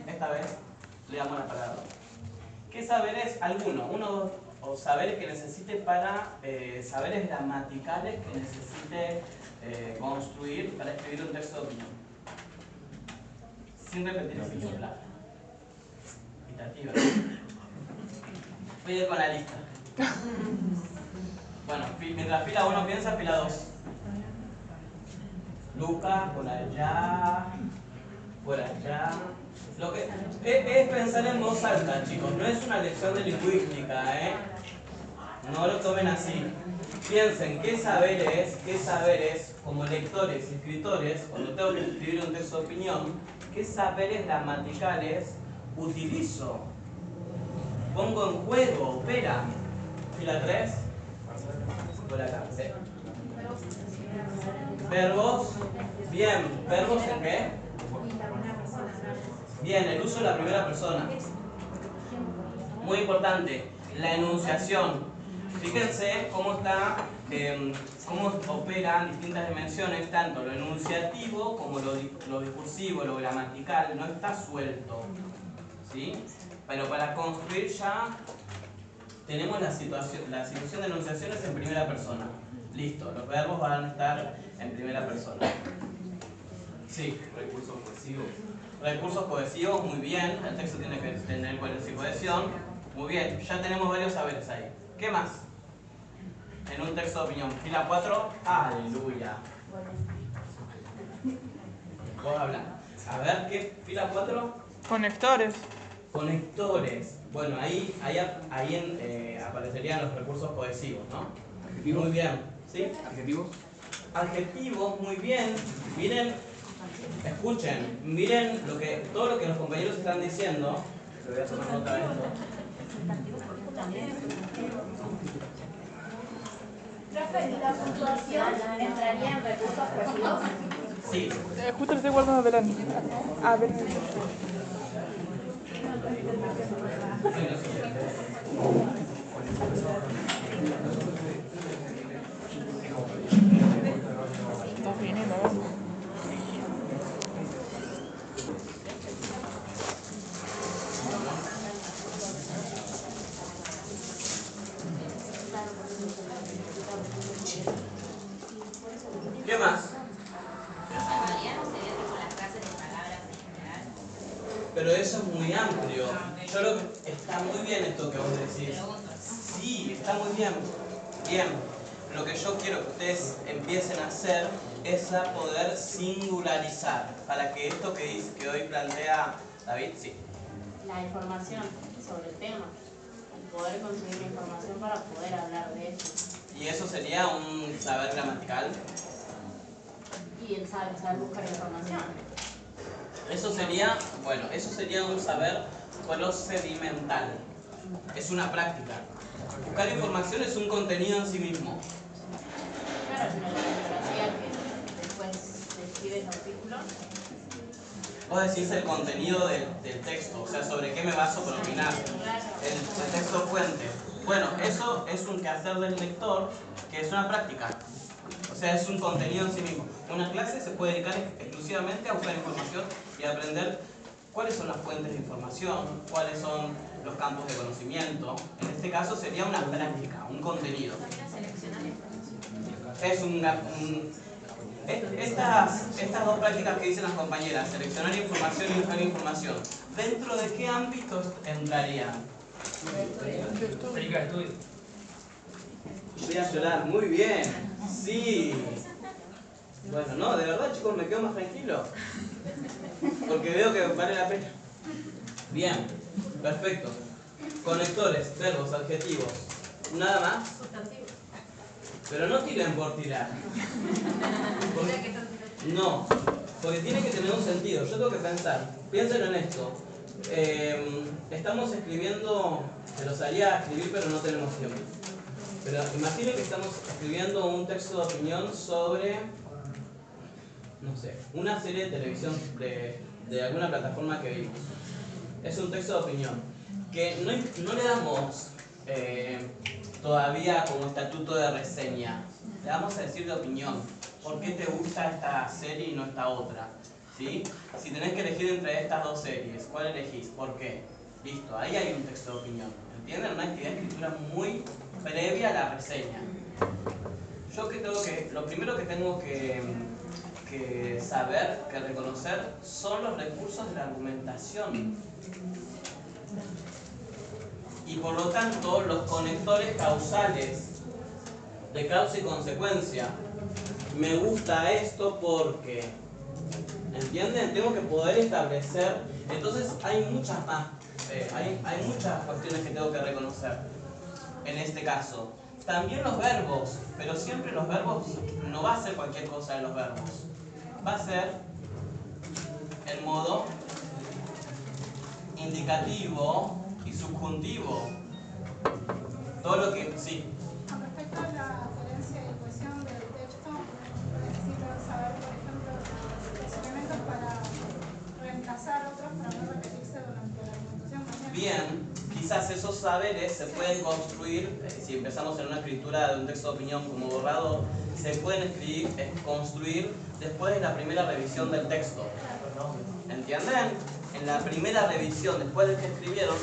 esta vez le damos la palabra. ¿Qué saberes? Uno o saberes que necesite para, saberes gramaticales que necesite construir para escribir un texto de opinión. Sin repetir ejemplar. Iterativa. Voy a ir con la lista. Bueno, mientras fila 1 piensa, fila 2. Lucas, por allá, por allá. Lo que es pensar en voz alta, chicos. No es una lección de lingüística, ¿eh? No lo tomen así. Piensen qué saberes, como lectores y escritores, cuando tengo que escribir un texto de opinión, qué saberes gramaticales utilizo, pongo en juego, opera. Fila 3. Por acá, ¿sí? Verbos. Bien, ¿verbos en qué? Bien, el uso de la primera persona. Muy importante, la enunciación. Fíjense cómo está, cómo operan distintas dimensiones, tanto lo enunciativo como lo discursivo, lo gramatical, no está suelto, ¿sí? Pero para construir ya tenemos la situación de enunciaciones en primera persona. Listo, los verbos van a estar en primera persona. Sí. Recursos cohesivos. Recursos cohesivos, muy bien. El texto tiene que tener coherencia y cohesión. Muy bien, ya tenemos varios saberes ahí. ¿Qué más? En un texto de opinión. Fila 4. Aleluya. Vos habla. A ver, ¿qué? Fila 4. Conectores. Conectores. Bueno, ahí aparecerían los recursos cohesivos, ¿no? Adjetivos. Muy bien. ¿Sí? Adjetivos. Adjetivos, muy bien. Miren, escuchen, miren todo lo que los compañeros están diciendo. Le voy a tomar nota de esto. Profe, ¿y la puntuación entraría en recursos cohesivos? Sí. Justo lo estoy guardando adelante. A ver. Estás viniendo, ¿verdad? ¿Qué más? Pero eso es muy amplio. Yo creo que está muy bien esto que vos decís. Sí, está muy bien. Bien. Lo que yo quiero que ustedes empiecen a hacer es a poder singularizar. Para que esto que hoy plantea David, sí. La información sobre el tema. Poder conseguir la información para poder hablar de eso. ¿Y eso sería un saber gramatical? Y el saber buscar información. Eso sería un saber procedimental. Es una práctica. Buscar información es un contenido en sí mismo. Claro, pero la bibliografía que después describe el artículo. Vos decís el contenido del texto, o sea, sobre qué me baso para opinar. El texto fuente. Bueno, eso es un quehacer del lector, que es una práctica. O sea, es un contenido en sí mismo. Una clase se puede dedicar exclusivamente a buscar información y a aprender cuáles son las fuentes de información, cuáles son los campos de conocimiento. En este caso sería una práctica, un contenido. Es estas dos prácticas que dicen las compañeras, seleccionar información y buscar información, ¿dentro de qué ámbitos entrarían? Técnica de estudio. Voy a llorar, muy bien, sí. Bueno, no, de verdad chicos, me quedo más tranquilo. Porque veo que vale la pena. Bien, perfecto. Conectores, verbos, adjetivos. ¿Nada más? Sustantivos. Pero no tiren por tirar. No, porque tiene que tener un sentido. Yo tengo que pensar. Piensen en esto. Estamos escribiendo, se los haría escribir, pero no tenemos tiempo. Pero imaginen que estamos escribiendo un texto de opinión sobre, no sé, una serie de televisión de alguna plataforma que vimos. Es un texto de opinión que no le damos todavía como estatuto de reseña. Le vamos a decir de opinión. ¿Por qué te gusta esta serie y no esta otra? ¿Sí? Si tenés que elegir entre estas dos series, ¿cuál elegís? ¿Por qué? Listo, ahí hay un texto de opinión. ¿Entienden? Una actividad de escritura muy previa a la reseña. Yo lo primero que tengo que saber, que reconocer, son los recursos de la argumentación. Y por lo tanto, los conectores causales de causa y consecuencia. Me gusta esto porque, ¿entienden? Tengo que poder establecer. Entonces hay muchas más, hay muchas cuestiones que tengo que reconocer en este caso. También los verbos, pero siempre los verbos, no va a ser cualquier cosa de los verbos. Va a ser el modo indicativo y subjuntivo. Todo lo que, sí. Con respecto a la coherencia y cohesión del texto, necesito saber, por ejemplo, los elementos para reemplazar otros para no repetirse durante la argumentación. Bien, quizás esos saberes se pueden construir, si empezamos en una escritura de un texto de opinión como borrador, se pueden construir después de la primera revisión del texto. ¿Entienden? En la primera revisión, después de que escribieron,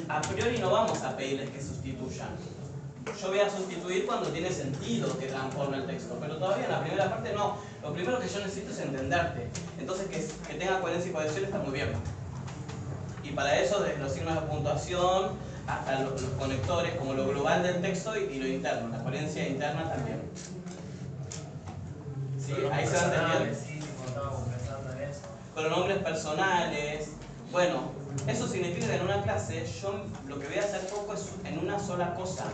a priori no vamos a pedirles que sustituyan. Yo voy a sustituir cuando tiene sentido que transforme el texto, pero todavía en la primera parte no. Lo primero que yo necesito es entenderte. Entonces que tenga coherencia y cohesión está muy bien. Y para eso, desde los signos de puntuación hasta los conectores, como lo global del texto y lo interno, la coherencia interna también. ¿Sí? Ahí se van entendiendo. Pronombres personales. Bueno, eso significa que en una clase yo lo que voy a hacer poco es en una sola cosa,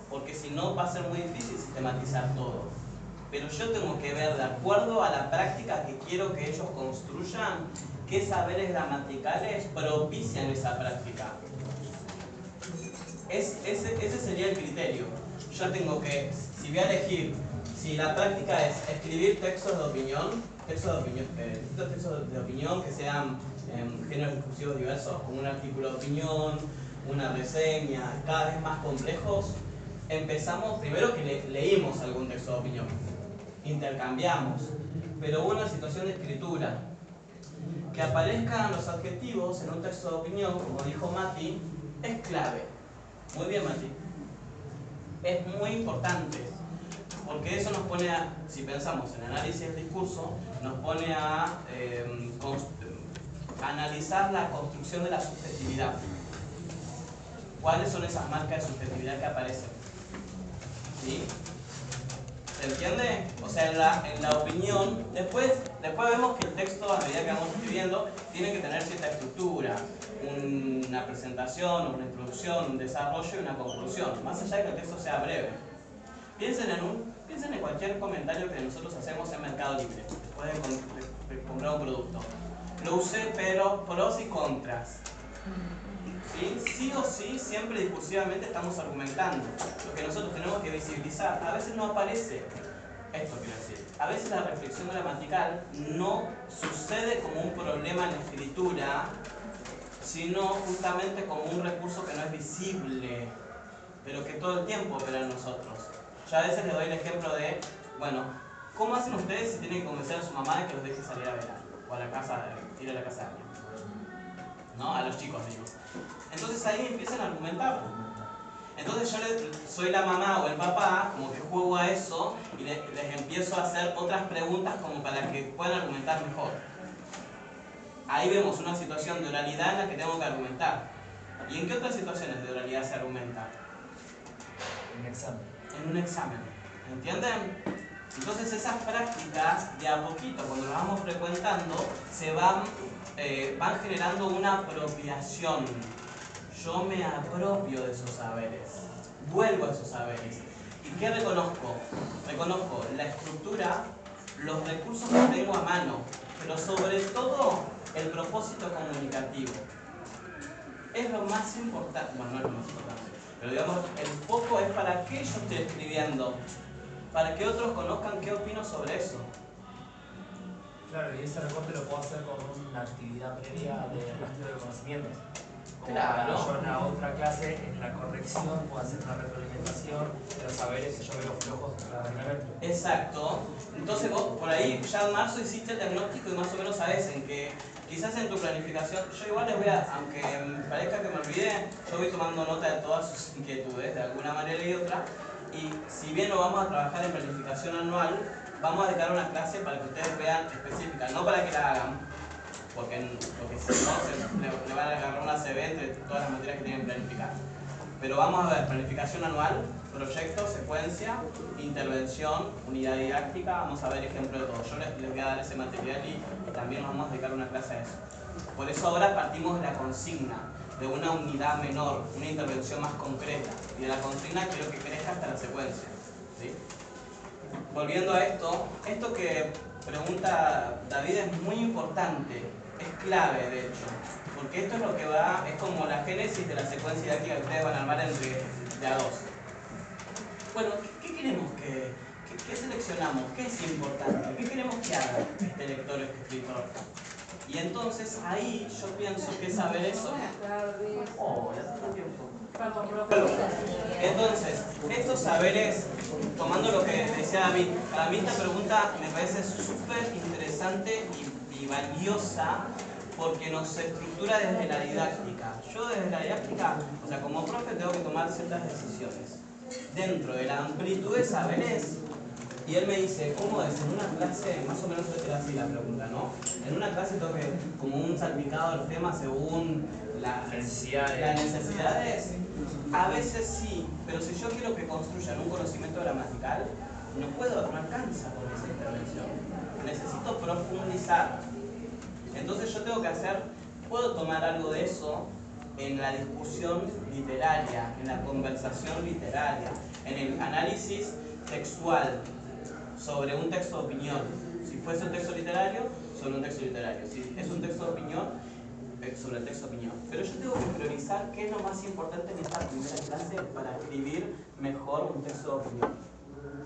porque si no va a ser muy difícil sistematizar todo. Pero yo tengo que ver, de acuerdo a la práctica que quiero que ellos construyan, qué saberes gramaticales propician esa práctica. Ese sería el criterio. Yo tengo que, si voy a elegir, si la práctica es escribir textos de opinión que sean géneros discursivos diversos, como un artículo de opinión, una reseña, cada vez más complejos, empezamos primero que leímos algún texto de opinión, intercambiamos, pero hubo una situación de escritura. Que aparezcan los adjetivos en un texto de opinión, como dijo Mati, es clave. Muy bien, Mati. Es muy importante, porque eso nos pone a, si pensamos en análisis del discurso, nos pone a analizar la construcción de la subjetividad. ¿Cuáles son esas marcas de subjetividad que aparecen? ¿Sí? ¿Se entiende? O sea, en la opinión, después vemos que el texto, a medida que vamos escribiendo, tiene que tener cierta estructura, una presentación, una introducción, un desarrollo y una conclusión, más allá de que el texto sea breve. Piensen en cualquier comentario que nosotros hacemos en Mercado Libre, después de comprar un producto. Lo usé, pero pros y contras. ¿Sí? Sí o sí, siempre discursivamente estamos argumentando. Lo que nosotros tenemos que visibilizar. A veces no aparece, esto quiero decir, a veces la reflexión gramatical no sucede como un problema en la escritura, sino justamente como un recurso que no es visible, pero que todo el tiempo opera en nosotros. Yo a veces les doy el ejemplo de, bueno, ¿cómo hacen ustedes si tienen que convencer a su mamá de que los deje salir a verano? O a la casa, ir a la casa de alguien. ¿No? A los chicos, digo. Entonces ahí empiezan a argumentar. Entonces yo soy la mamá o el papá, como que juego a eso y les empiezo a hacer otras preguntas como para que puedan argumentar mejor. Ahí vemos una situación de oralidad en la que tengo que argumentar. ¿Y en qué otras situaciones de oralidad se argumenta? En un examen. En un examen. ¿Entienden? Entonces esas prácticas, de a poquito, cuando las vamos frecuentando, se van generando una apropiación. Yo me apropio de esos saberes, vuelvo a esos saberes. ¿Y qué reconozco? Reconozco la estructura, los recursos que tengo a mano, pero sobre todo el propósito comunicativo. Es lo más importante, bueno, no es lo más importante, pero digamos, el foco es para qué yo estoy escribiendo, para que otros conozcan qué opino sobre eso. Claro, y ese recorte lo puedo hacer con una actividad previa de rastreo de conocimientos. Como Claro. para yo en la otra clase, en la corrección, puedo hacer una retroalimentación de los saberes que yo veo flojos en cada reglamento. Exacto. Entonces vos por ahí ya en marzo hiciste el diagnóstico y más o menos sabés en que quizás en tu planificación, yo igual les voy a, aunque me parezca que me olvidé, yo voy tomando nota de todas sus inquietudes de alguna manera y otra, y si bien no vamos a trabajar en planificación anual, vamos a dedicar una clase para que ustedes vean específica, no para que la hagan, porque si no le van a agarrar una CB entre todas las materias que tienen planificar. Pero vamos a ver planificación anual, proyecto, secuencia, intervención, unidad didáctica, vamos a ver ejemplos de todo. Yo les voy a dar ese material y también nos vamos a dedicar una clase a eso. Por eso ahora partimos de la consigna, de una unidad menor, una intervención más concreta. Y de la consigna quiero que crezca hasta la secuencia. ¿Sí? Volviendo a esto que pregunta David es muy importante, es clave de hecho. Porque esto es lo que va, es como la génesis de la secuencia didáctica que ustedes van a armar entre de a dos. Bueno, ¿qué queremos qué seleccionamos? ¿Qué es importante? ¿Qué queremos que haga este lector o este escritor? Y entonces ahí yo pienso que saber eso. Oh, ya está tiempo. Entonces, estos saberes, tomando lo que decía David, para mí esta pregunta me parece súper interesante y valiosa porque nos estructura desde la didáctica. Yo desde la didáctica, o sea, como profe tengo que tomar ciertas decisiones dentro de la amplitud de saberes. Y él me dice, ¿cómo es? En una clase, más o menos era así la pregunta, ¿no? En una clase tengo que, como un salpicado de los temas según las necesidades. A veces sí, pero si yo quiero que construyan un conocimiento gramatical, no alcanza con esa intervención. Necesito profundizar. Entonces yo tengo que puedo tomar algo de eso en la discusión literaria, en la conversación literaria, en el análisis textual sobre un texto de opinión. Si fuese un texto literario, sobre un texto literario. Si es un texto de opinión, sobre el texto de opinión. Pero yo tengo que priorizar qué es lo más importante en esta primera clase para escribir mejor un texto de opinión.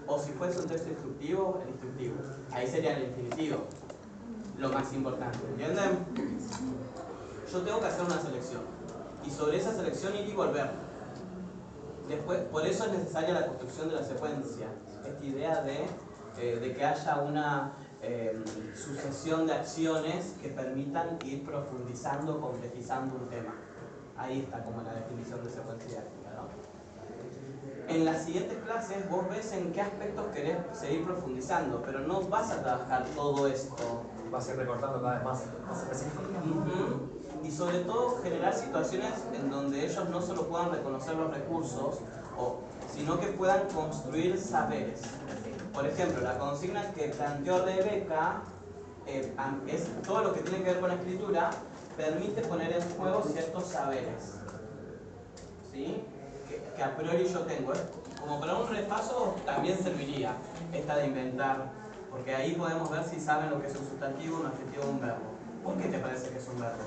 O si fuese un texto instructivo, el instructivo. Ahí sería el infinitivo. Lo más importante, ¿entienden? Yo tengo que hacer una selección y sobre esa selección ir y volver. Después, por eso es necesaria la construcción de la secuencia, esta idea de que haya una sucesión de acciones que permitan ir profundizando, complejizando un tema. Ahí está como la definición de secuencia didáctica, ¿no? En las siguientes clases vos ves en qué aspectos querés seguir profundizando, pero no vas a trabajar todo esto. Vas a ir recortando cada vez más específico. Y sobre todo generar situaciones en donde ellos no solo puedan reconocer los recursos, sino que puedan construir saberes. Por ejemplo, la consigna que planteó Rebeca es todo lo que tiene que ver con la escritura, permite poner en juego ciertos saberes, ¿sí? Que a priori yo tengo. Como para un repaso también serviría esta de inventar, porque ahí podemos ver si saben lo que es un sustantivo, un adjetivo o un verbo. ¿Por qué te parece que es un verbo?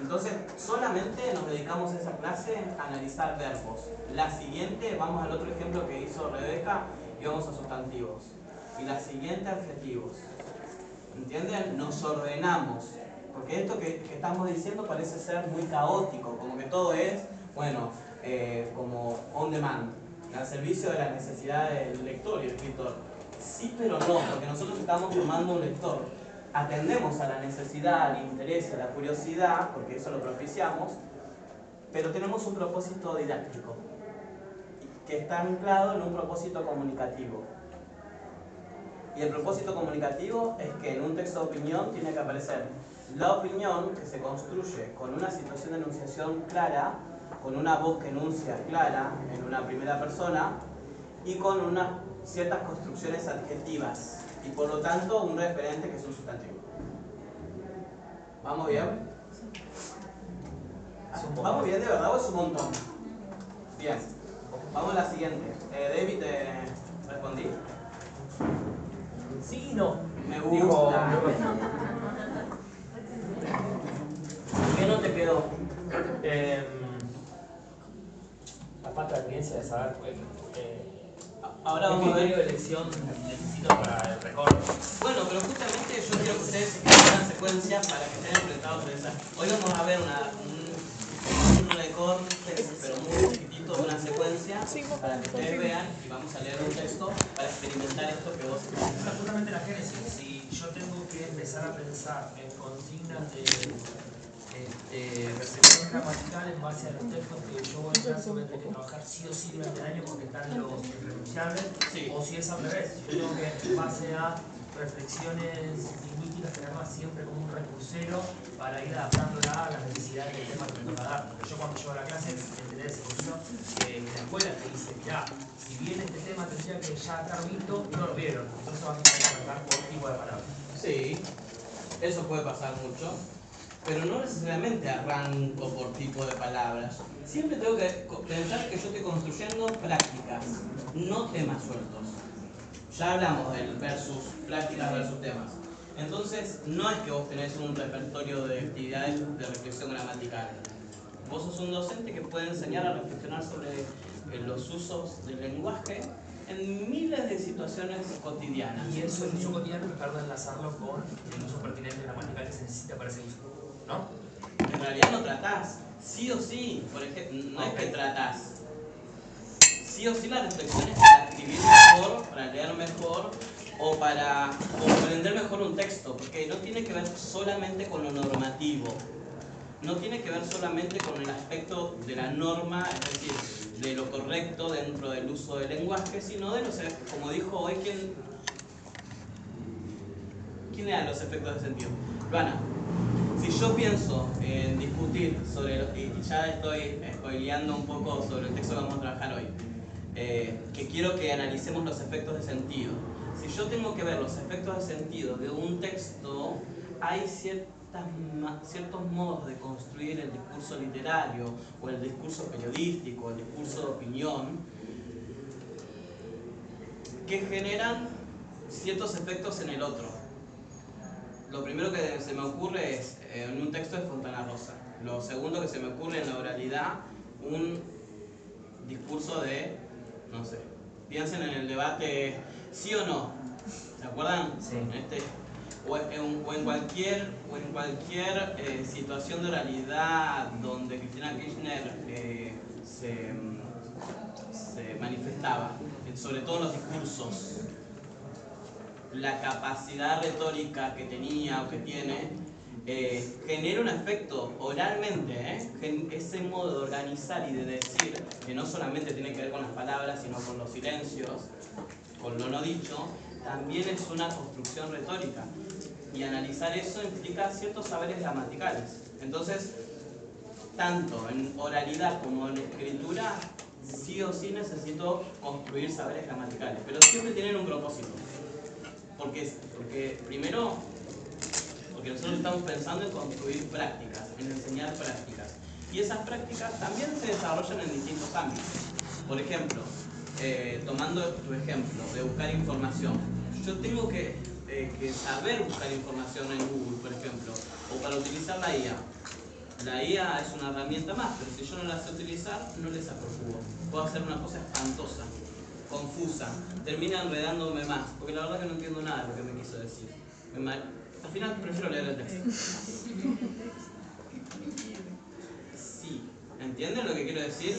Entonces, solamente nos dedicamos a esa clase a analizar verbos. La siguiente, vamos al otro ejemplo que hizo Rebeca y vamos a sustantivos. Y la siguiente, adjetivos. ¿Entienden? Nos ordenamos. Porque esto que estamos diciendo parece ser muy caótico, como que todo es, bueno, como on demand, al servicio de la necesidad del lector y el escritor. Sí, pero no, porque nosotros estamos formando un lector. Atendemos a la necesidad, al interés, a la curiosidad, porque eso lo propiciamos, pero tenemos un propósito didáctico, que está anclado en un propósito comunicativo. Y el propósito comunicativo es que en un texto de opinión tiene que aparecer la opinión que se construye con una situación de enunciación clara, con una voz que enuncia clara en una primera persona y con unas ciertas construcciones adjetivas y por lo tanto un referente que es un sustantivo. ¿Vamos bien? ¿Vamos bien de verdad o es un montón? Bien, vamos a la siguiente. David, ¿te respondí? Sí y no. Me gusta. ¿Qué no te quedó? La falta de experiencia de saber Ahora qué vamos a criterio ver. de elección necesito para el recorte. Bueno, pero justamente yo quiero que ustedes escriban una secuencia para que estén enfrentados en esa. Hoy vamos a ver sigma para que ustedes sigma. vean y vamos a leer un texto para experimentar esto que vos Esa es justamente la génesis. Si yo tengo que empezar a pensar en consignas de reflexión gramatical en base a los textos que yo voy a clase voy a tener que trabajar sí o sí durante el año porque están los irrenunciables, Sí. o si es al revés, yo tengo que en base a reflexiones lingüísticas tenerlas siempre como un recursero para ir adaptándola a las necesidades del tema que me toca dar. Porque yo cuando llevo a la clase enteré ese curso que en la escuela te dice, mirá, si bien este tema tendría que ya estar visto, no lo vieron, entonces vas a tener que tratar por tipo de palabras. Sí, eso puede pasar mucho, pero no necesariamente arranco por tipo de palabras. Siempre tengo que pensar que yo estoy construyendo prácticas, no temas sueltos. Ya hablamos del versus, prácticas versus temas. Entonces, no es que vos tenés un repertorio de actividades de reflexión gramatical. Vos sos un docente que puede enseñar a reflexionar sobre los usos del lenguaje en miles de situaciones cotidianas. Y eso, el uso cotidiano, tratar de enlazarlo con el uso pertinente gramatical que se necesita para ese uso, ¿no? En realidad no tratás, sí o sí, por ejemplo, no es que tratás. Sí o sí la reflexión es para escribir mejor, para leer mejor o para comprender mejor un texto, porque no tiene que ver solamente con lo normativo, no tiene que ver solamente con el aspecto de la norma, es decir, de lo correcto dentro del uso del lenguaje, sino de los, como dijo hoy, ¿quién eran los efectos de sentido? Luana, si yo pienso en discutir sobre, y ya estoy spoileando un poco sobre el texto que vamos a trabajar hoy, que quiero que analicemos los efectos de sentido. Si yo tengo que ver los efectos de sentido de un texto, hay ciertos modos de construir el discurso literario o el discurso periodístico, el discurso de opinión, que generan ciertos efectos en el otro. Lo primero que se me ocurre es en un texto de Fontana Rosa. Lo segundo que se me ocurre en la oralidad, un discurso de, no sé, piensen en el debate sí o no, ¿se acuerdan? Sí. O en cualquier situación de oralidad donde Cristina Kirchner se manifestaba, sobre todo en los discursos, la capacidad retórica que tenía o que tiene genera un efecto oralmente, ese modo de organizar y de decir, que no solamente tiene que ver con las palabras, sino con los silencios, con lo no dicho, también es una construcción retórica. Y analizar eso implica ciertos saberes gramaticales. Entonces, tanto en oralidad como en escritura, sí o sí necesito construir saberes gramaticales, pero siempre tienen un propósito. Porque primero, porque nosotros estamos pensando en construir prácticas, en enseñar prácticas. Y esas prácticas también se desarrollan en distintos ámbitos. Por ejemplo, tomando tu ejemplo de buscar información, yo tengo que saber buscar información en Google, por ejemplo, o para utilizar la IA. La IA es una herramienta más, pero si yo no la sé utilizar, no le saco el jugo. Puedo hacer una cosa espantosa, confusa, termina enredándome más, porque la verdad que no entiendo nada de lo que me quiso decir. Al final prefiero leer el texto. Sí, ¿entienden lo que quiero decir?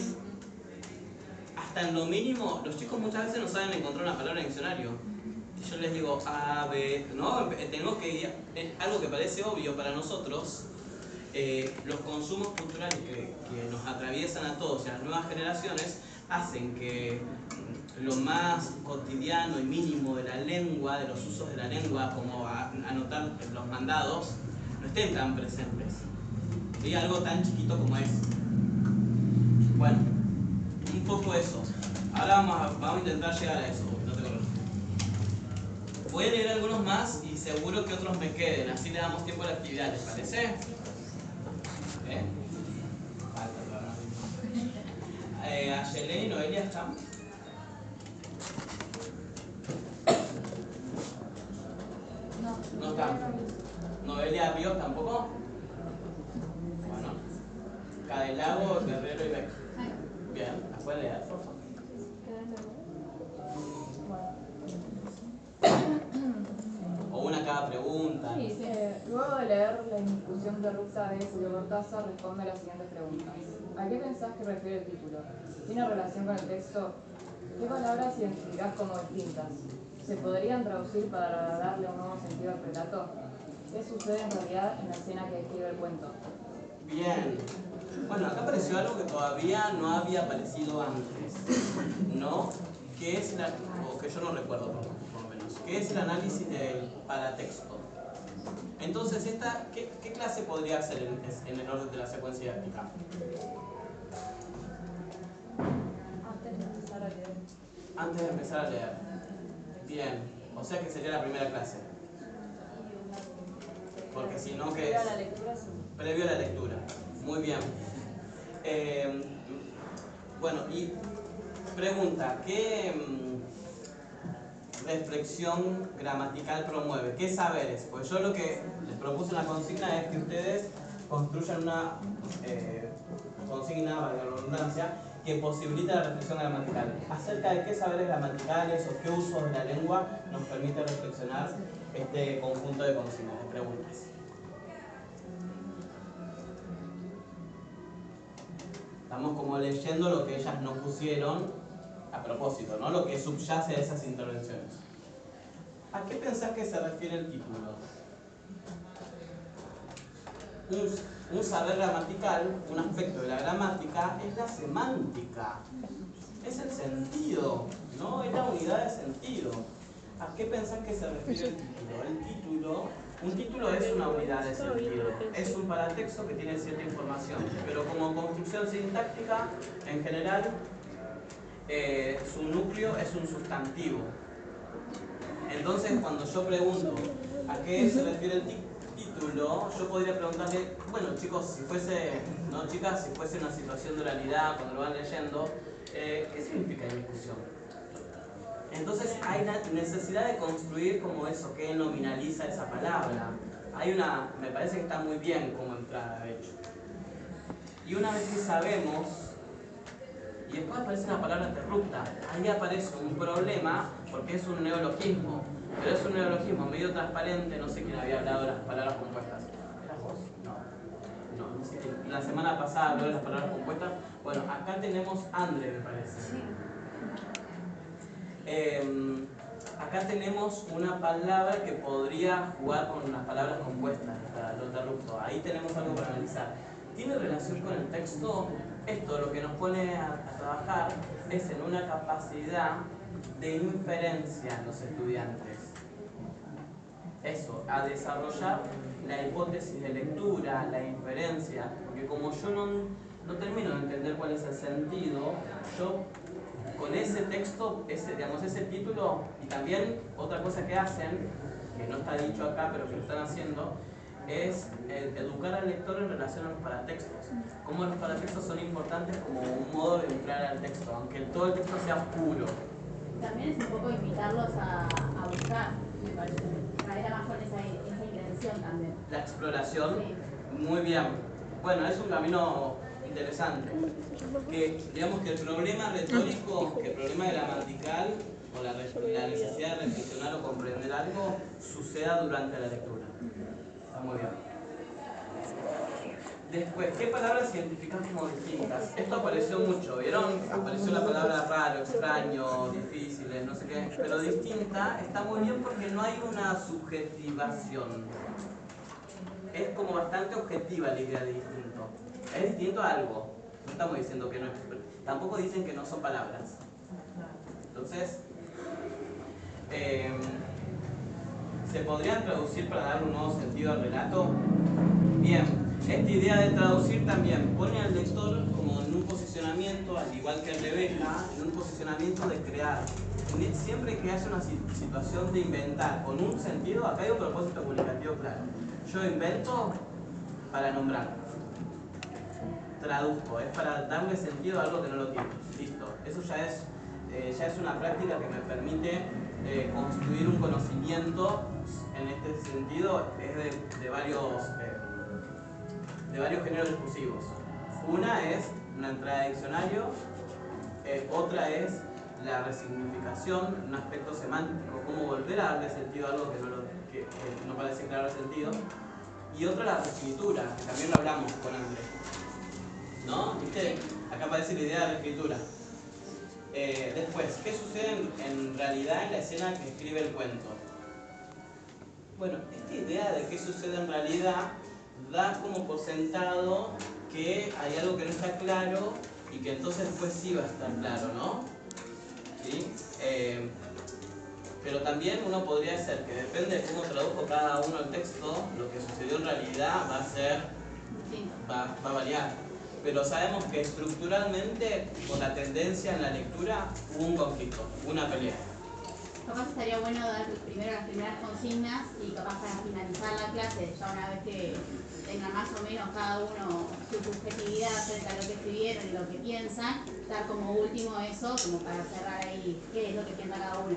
Hasta en lo mínimo, los chicos muchas veces no saben encontrar una palabra en el diccionario. Y yo les digo A, B, ¿no? Tenemos que ir, algo que parece obvio para nosotros, los consumos culturales que nos atraviesan a todos y a las nuevas generaciones hacen que lo más cotidiano y mínimo de la lengua, de los usos de la lengua, como anotar los mandados, no estén tan presentes. ¿Sí? Algo tan chiquito como es. Bueno, un poco eso. Ahora vamos a intentar llegar a eso. No te corro. Voy a leer algunos más y seguro que otros me queden, así le damos tiempo a la actividad, ¿les parece? Ayelen y Noelia están. No están. Noelia Ríos tampoco. Bueno. Cadelago, Guerrero y Beck. Bien, ¿las pueden leer, por favor? O una cada pregunta. Sí, luego de leer discusión corrupta de Julio Cortázar responde a las siguientes preguntas. ¿A qué pensás que refiere el título? ¿Tiene relación con el texto? ¿Qué palabras identificás como distintas? ¿Se podrían traducir para darle un nuevo sentido al relato? ¿Qué sucede en realidad en la escena que describe el cuento? Bien. Bueno, acá apareció algo que todavía no había aparecido antes, ¿no? Que es o que yo no recuerdo por lo menos, que es el análisis del paratexto. Entonces, ¿qué clase podría ser en el orden de la secuencia didáctica? Antes de empezar a leer. Antes de empezar a leer. Bien, o sea que sería la primera clase. Porque si no, ¿qué es? Previo a la lectura, sí. Previo a la lectura. Muy bien. Bueno, y pregunta, ¿qué reflexión gramatical promueve? ¿Qué saberes? Pues yo lo que les propuse en la consigna es que ustedes construyan una consigna, valga la redundancia, que posibilite la reflexión gramatical. Acerca de qué saberes gramaticales o qué usos de la lengua nos permite reflexionar este conjunto de consignas, de preguntas. Estamos como leyendo lo que ellas nos pusieron a propósito, ¿no? Lo que subyace a esas intervenciones. ¿A qué pensás que se refiere el título? Un saber gramatical, un aspecto de la gramática, es la semántica. Es el sentido, ¿no? Es la unidad de sentido. ¿A qué pensás que se refiere el título? Un título es una unidad de sentido. Es un paratexto que tiene cierta información, pero como construcción sintáctica, en general, su núcleo es un sustantivo. Entonces, cuando yo pregunto a qué se refiere el título, yo podría preguntarle, bueno chicos, si fuese, no chicas, si fuese una situación de oralidad, cuando lo van leyendo, ¿qué significa discusión? Entonces hay la necesidad de construir como eso, que nominaliza esa palabra. Me parece que está muy bien como entrada, de hecho. Y una vez que sabemos, y después aparece una palabra interrupta, ahí aparece un problema porque es un neologismo, pero es un neologismo medio transparente, no sé quién había hablado de las palabras compuestas. ¿Eras vos? No sé quién. La semana pasada habló de las palabras compuestas. Bueno, acá tenemos Andre, me parece. Acá tenemos una palabra que podría jugar con las palabras compuestas, lo interrupto. Ahí tenemos algo para analizar. ¿Tiene relación con el texto? Esto lo que nos pone a trabajar es en una capacidad de inferencia en los estudiantes. Eso, a desarrollar la hipótesis de lectura, la inferencia, porque como yo no termino de entender cuál es el sentido, yo con ese texto, ese título, y también otra cosa que hacen, que no está dicho acá, pero que lo están haciendo, es educar al lector en relación a los paratextos. Cómo los paratextos son importantes como un modo de entrar al texto, aunque todo el texto sea oscuro. También es un poco invitarlos a buscar, me parece. Era más con esa intención también. La exploración, sí. Muy bien. Bueno, es un camino interesante. Que digamos que el problema retórico, que el problema gramatical, o la necesidad de reflexionar o comprender algo, suceda durante la lectura. Está muy bien. Después, ¿qué palabras identificas como distintas? Esto apareció mucho, ¿vieron? Apareció la palabra raro, extraño, difíciles, no sé qué. Pero distinta está muy bien porque no hay una subjetivación. Es como bastante objetiva la idea de distinto. Es distinto a algo. No estamos diciendo que no es. Tampoco dicen que no son palabras. Entonces, ¿se podrían traducir para dar un nuevo sentido al relato? Bien. Esta idea de traducir también pone al lector como en un posicionamiento, al igual que Rebeca, en un posicionamiento de crear. Siempre que haya una situación de inventar con un sentido, acá hay un propósito comunicativo claro. Yo invento para nombrar. Traduzco, es para darle sentido a algo que no lo tiene. Listo. Eso ya es una práctica que me permite construir un conocimiento. En este sentido, es de varios géneros discursivos. Una es una entrada de diccionario, otra es la resignificación, un aspecto semántico, cómo volver a darle sentido a algo que no parece claro el sentido. Y otra la reescritura, que también lo hablamos con Andrés. ¿No? ¿Viste? Acá aparece la idea de reescritura. Después, ¿qué sucede en realidad en la escena que escribe el cuento? Bueno, esta idea de qué sucede en realidad da como por sentado que hay algo que no está claro y que entonces después sí va a estar claro, ¿no? ¿Sí? Pero también uno podría ser que depende de cómo tradujo cada uno el texto, lo que sucedió en realidad va a variar. Pero sabemos que estructuralmente, por la tendencia en la lectura, hubo un conflicto, una pelea. Capaz estaría bueno dar primero las primeras consignas y capaz para finalizar la clase, ya una vez que tengan más o menos cada uno su subjetividad acerca de lo que escribieron y lo que piensan, dar como último eso, como para cerrar ahí qué es lo que piensa cada uno.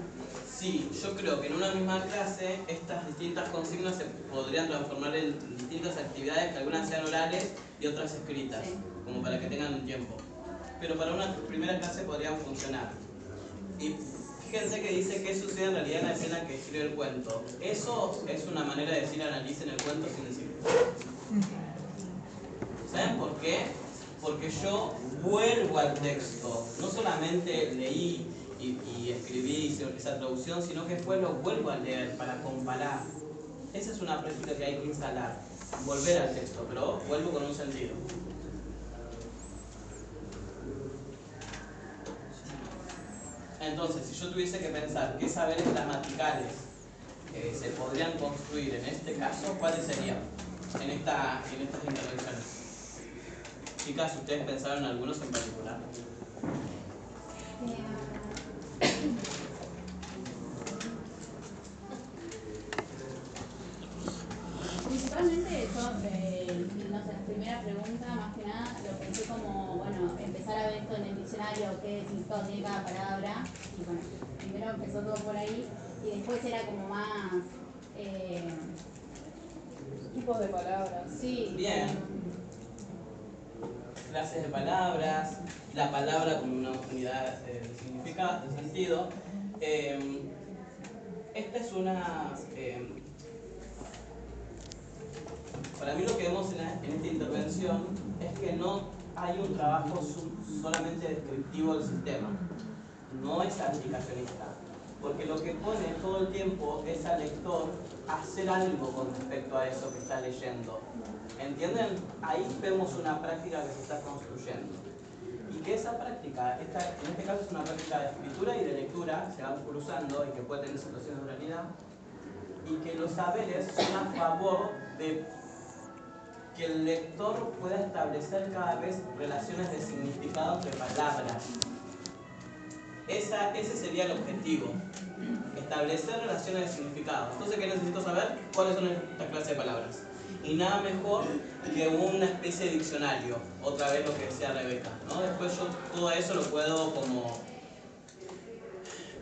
Sí, yo creo que en una misma clase estas distintas consignas se podrían transformar en distintas actividades, que algunas sean orales y otras escritas, sí, como para que tengan un tiempo. Pero para una primera clase podrían funcionar. Y fíjense que dice qué sucede en realidad en la escena que escribe el cuento. Eso es una manera de decir analicen el cuento sin decir. ¿Saben por qué? Porque yo vuelvo al texto. No solamente leí y escribí esa traducción, sino que después lo vuelvo a leer para comparar. Esa es una práctica que hay que instalar. Volver al texto, pero vuelvo con un sentido. Entonces, si yo tuviese que pensar qué saberes gramaticales se podrían construir en este caso, ¿cuáles serían en estas intervenciones? Chicas, ¿ustedes pensaron en algunos en particular? Principalmente yo, no sé, la primera pregunta, más que nada, lo pensé como, bueno, empezar a ver esto en el diccionario, qué significado tiene cada palabra, y bueno, primero empezó todo por ahí, y después era como más... tipos de palabras. Sí. Bien. Clases de palabras, la palabra como una unidad de significado, de sentido. Esta es una... para mí lo que vemos en esta intervención es que no hay un trabajo solamente descriptivo del sistema, no es aplicacionista, porque lo que pone todo el tiempo es al lector hacer algo con respecto a eso que está leyendo. ¿Entienden? Ahí vemos una práctica que se está construyendo. Y que esa práctica, en este caso es una práctica de escritura y de lectura, se van cruzando y que puede tener situaciones de realidad, y que los saberes son a favor de que el lector pueda establecer cada vez relaciones de significado entre palabras. Ese sería el objetivo, establecer relaciones de significado. Entonces, ¿qué necesito saber? ¿Cuáles son estas clases de palabras? Y nada mejor que una especie de diccionario, otra vez lo que decía Rebeca, ¿no? Después yo todo eso lo puedo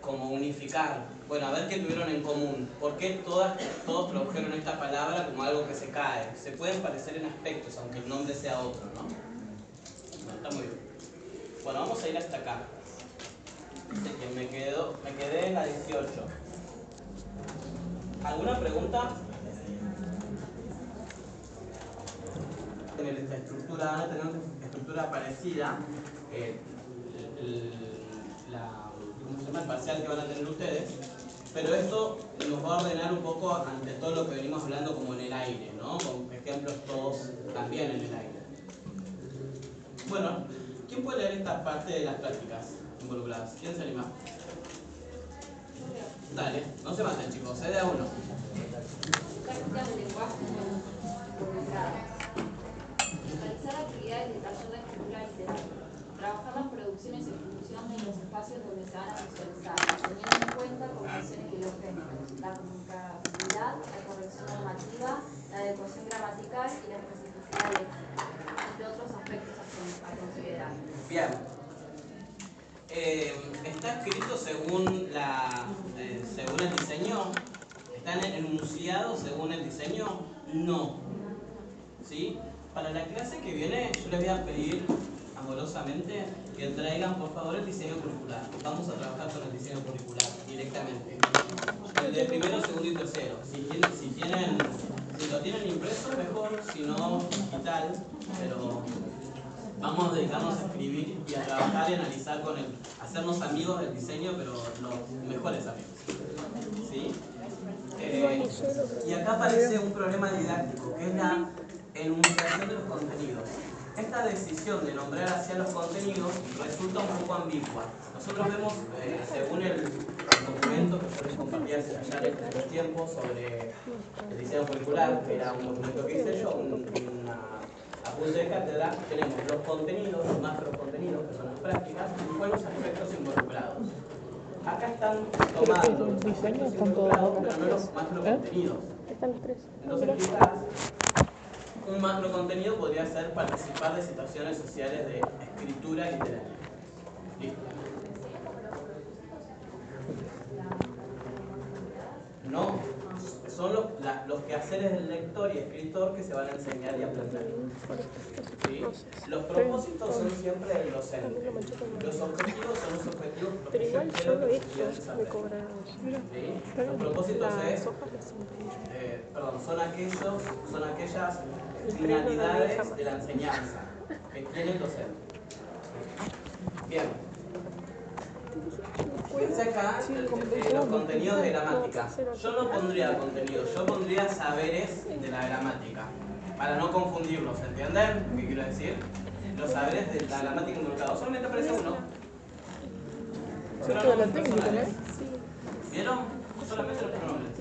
como unificar. Bueno, a ver qué tuvieron en común. ¿Por qué todos produjeron esta palabra como algo que se cae? Se pueden parecer en aspectos, aunque el nombre sea otro, ¿no? No, está muy bien. Bueno, vamos a ir hasta acá. Dice que me quedé en la 18. ¿Alguna pregunta? En esta estructura van a tener una estructura parecida. El parcial que van a tener ustedes, pero esto nos va a ordenar un poco ante todo lo que venimos hablando como en el aire, ¿no? Con ejemplos todos también en el aire. Bueno, ¿quién puede leer esta parte de las prácticas involucradas? ¿Quién se anima? Dale, no se maten chicos, de a uno. Prácticas de lenguaje involucradas. Realizar actividades de taller de escritura literaria. Trabajar las producciones en función de los espacios donde se van a visualizar, teniendo en cuenta condiciones de los géneros, la comunicabilidad, la corrección normativa, la adecuación gramatical y la especificidad léxica, entre otros aspectos a considerar. Bien. ¿Está escrito según el diseño? ¿Están enunciados según el diseño? No. ¿Sí? Para la clase que viene yo les voy a pedir amorosamente que traigan por favor el diseño curricular. Vamos a trabajar con el diseño curricular directamente. El de primero, segundo y tercero. Si Si lo tienen impreso, mejor, si no, digital, pero vamos a dedicarnos a escribir y a trabajar y analizar con hacernos amigos del diseño, pero los mejores amigos. ¿Sí? Y acá aparece un problema didáctico, que es la enunciación de los contenidos. Esta decisión de nombrar así a los contenidos resulta un poco ambigua. Nosotros vemos, según el documento que yo les compartí hace allá en estos tiempos sobre el diseño curricular, que era un documento que hice yo, una apunte de cátedra, tenemos los contenidos, los macrocontenidos, que son las prácticas, y después los aspectos involucrados. Acá están tomando los aspectos involucrados, pero no los macrocontenidos. Entonces quizás un macrocontenido podría ser participar de situaciones sociales de escritura literaria. ¿Listo? No, son los quehaceres del lector y escritor que se van a enseñar y aprender. ¿Sí? Los propósitos son siempre el docente. Los objetivos son los objetivos que yo quiero que los estudiantes aprendan. ¿Sí? Los propósitos son aquellas finalidades de la enseñanza que tiene el docente. Bien. Fíjense acá los contenidos de gramática. Yo no pondría contenidos, yo pondría saberes de la gramática. Para no confundirlos, ¿entienden? ¿Qué quiero decir? Los saberes de la gramática involucrados. Solamente aparece uno. Pronombres personales. ¿Vieron? Solamente los pronombres.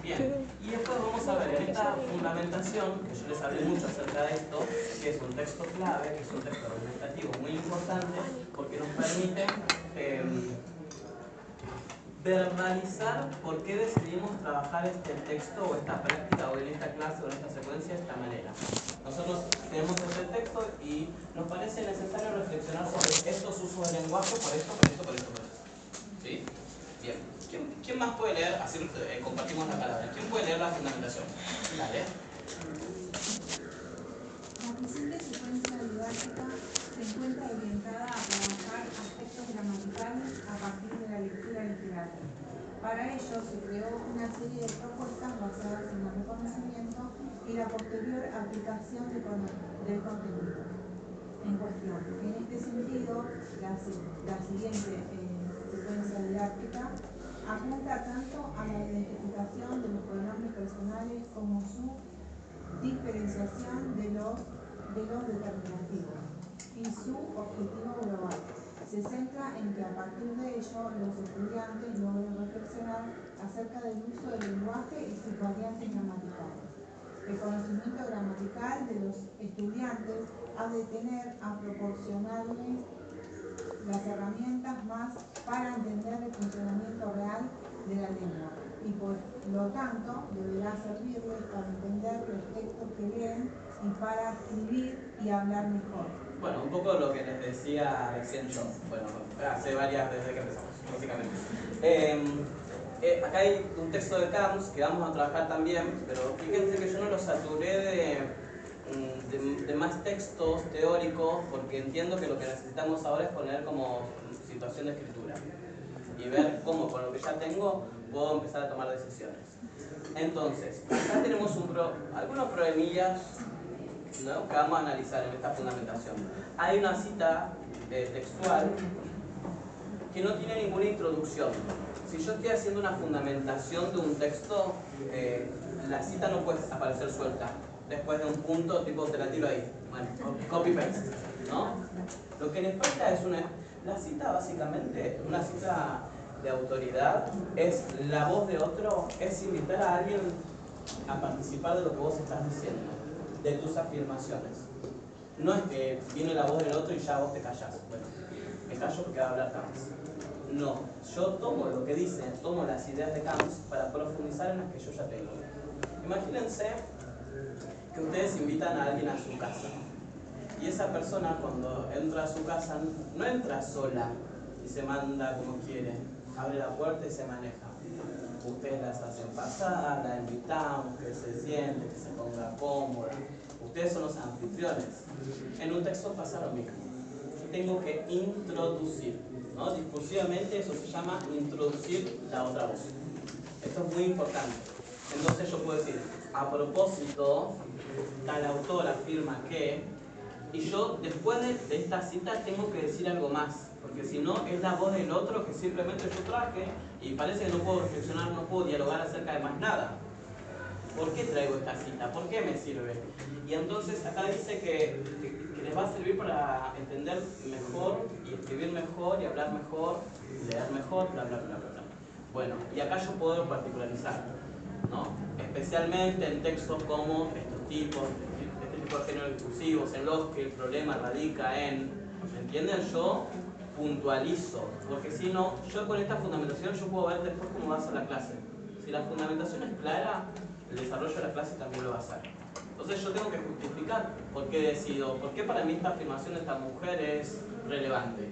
Bien. Y después vamos a ver en esta fundamentación, que yo les hablé mucho acerca de esto, que es un texto clave, que es un texto argumentativo muy importante, porque nos permite verbalizar por qué decidimos trabajar este texto o esta práctica o en esta clase o en esta secuencia de esta manera. Nosotros tenemos este texto y nos parece necesario reflexionar sobre estos usos del lenguaje por esto. ¿Sí? Bien. ¿Quién más puede leer? Así compartimos la palabra. ¿Quién puede leer la fundamentación? Dale. La presente secuencia didáctica se encuentra orientada a trabajar aspectos gramaticales a partir de la lectura literaria. Para ello se creó una serie de propuestas basadas en el reconocimiento y la posterior aplicación del contenido en cuestión. En este sentido, la siguiente secuencia didáctica apunta tanto a la identificación de los pronombres personales como su diferenciación de los determinativos y su objetivo global. Se centra en que a partir de ello los estudiantes logren reflexionar acerca del uso del lenguaje y sus variantes gramaticales. El conocimiento gramatical de los estudiantes ha de proporcionarles las herramientas más para entender el funcionamiento real de la lengua y por lo tanto deberá servirles para entender los textos que leen y para escribir y hablar mejor. Bueno, un poco lo que les decía recién yo. Bueno, hace varias desde que empezamos, básicamente. Acá hay un texto de Camps que vamos a trabajar también, pero fíjense que yo no lo saturé de más textos teóricos porque entiendo que lo que necesitamos ahora es poner como situación de escritura y ver cómo con lo que ya tengo puedo empezar a tomar decisiones. Entonces, acá tenemos algunos problemillas, ¿no?, que vamos a analizar en esta fundamentación. Hay una cita textual que no tiene ninguna introducción. Si yo estoy haciendo una fundamentación de un texto, la cita no puede aparecer suelta después de un punto tipo te la tiro ahí, bueno, copy-paste, ¿no? Lo que les falta es la cita básicamente, una cita de autoridad, es la voz de otro, es invitar a alguien a participar de lo que vos estás diciendo, de tus afirmaciones. No es que viene la voz del otro y ya vos te callás. Bueno, me callo porque va a hablar Camps. No, yo tomo lo que dice, tomo las ideas de Camps para profundizar en las que yo ya tengo. Imagínense que ustedes invitan a alguien a su casa y esa persona cuando entra a su casa no entra sola y se manda como quiere, abre la puerta y se maneja. Ustedes las hacen pasar, la invitamos, que se siente, que se ponga cómoda. Ustedes son los anfitriones. En un texto pasa lo mismo. Yo tengo que introducir, ¿no? Discursivamente eso se llama introducir la otra voz. Esto es muy importante. Entonces yo puedo decir, a propósito, tal autor afirma que, y yo después de esta cita tengo que decir algo más, porque si no es la voz del otro que simplemente yo traje y parece que no puedo reflexionar, no puedo dialogar acerca de más nada. ¿Por qué traigo esta cita? ¿Por qué me sirve? Y entonces acá dice que les va a servir para entender mejor y escribir mejor y hablar mejor, leer mejor, bla, bla, bla, bla, bla. Bueno, y acá yo puedo particularizar, ¿no? Especialmente en textos como estos tipos, este tipo de géneros discursivos, en los que el problema radica en, ¿me entienden? Yo puntualizo, porque si no, yo con esta fundamentación yo puedo ver después cómo va a ser la clase. Si la fundamentación es clara, el desarrollo de la clase también lo va a hacer. Entonces yo tengo que justificar por qué decido, por qué para mí esta afirmación de esta mujer es relevante.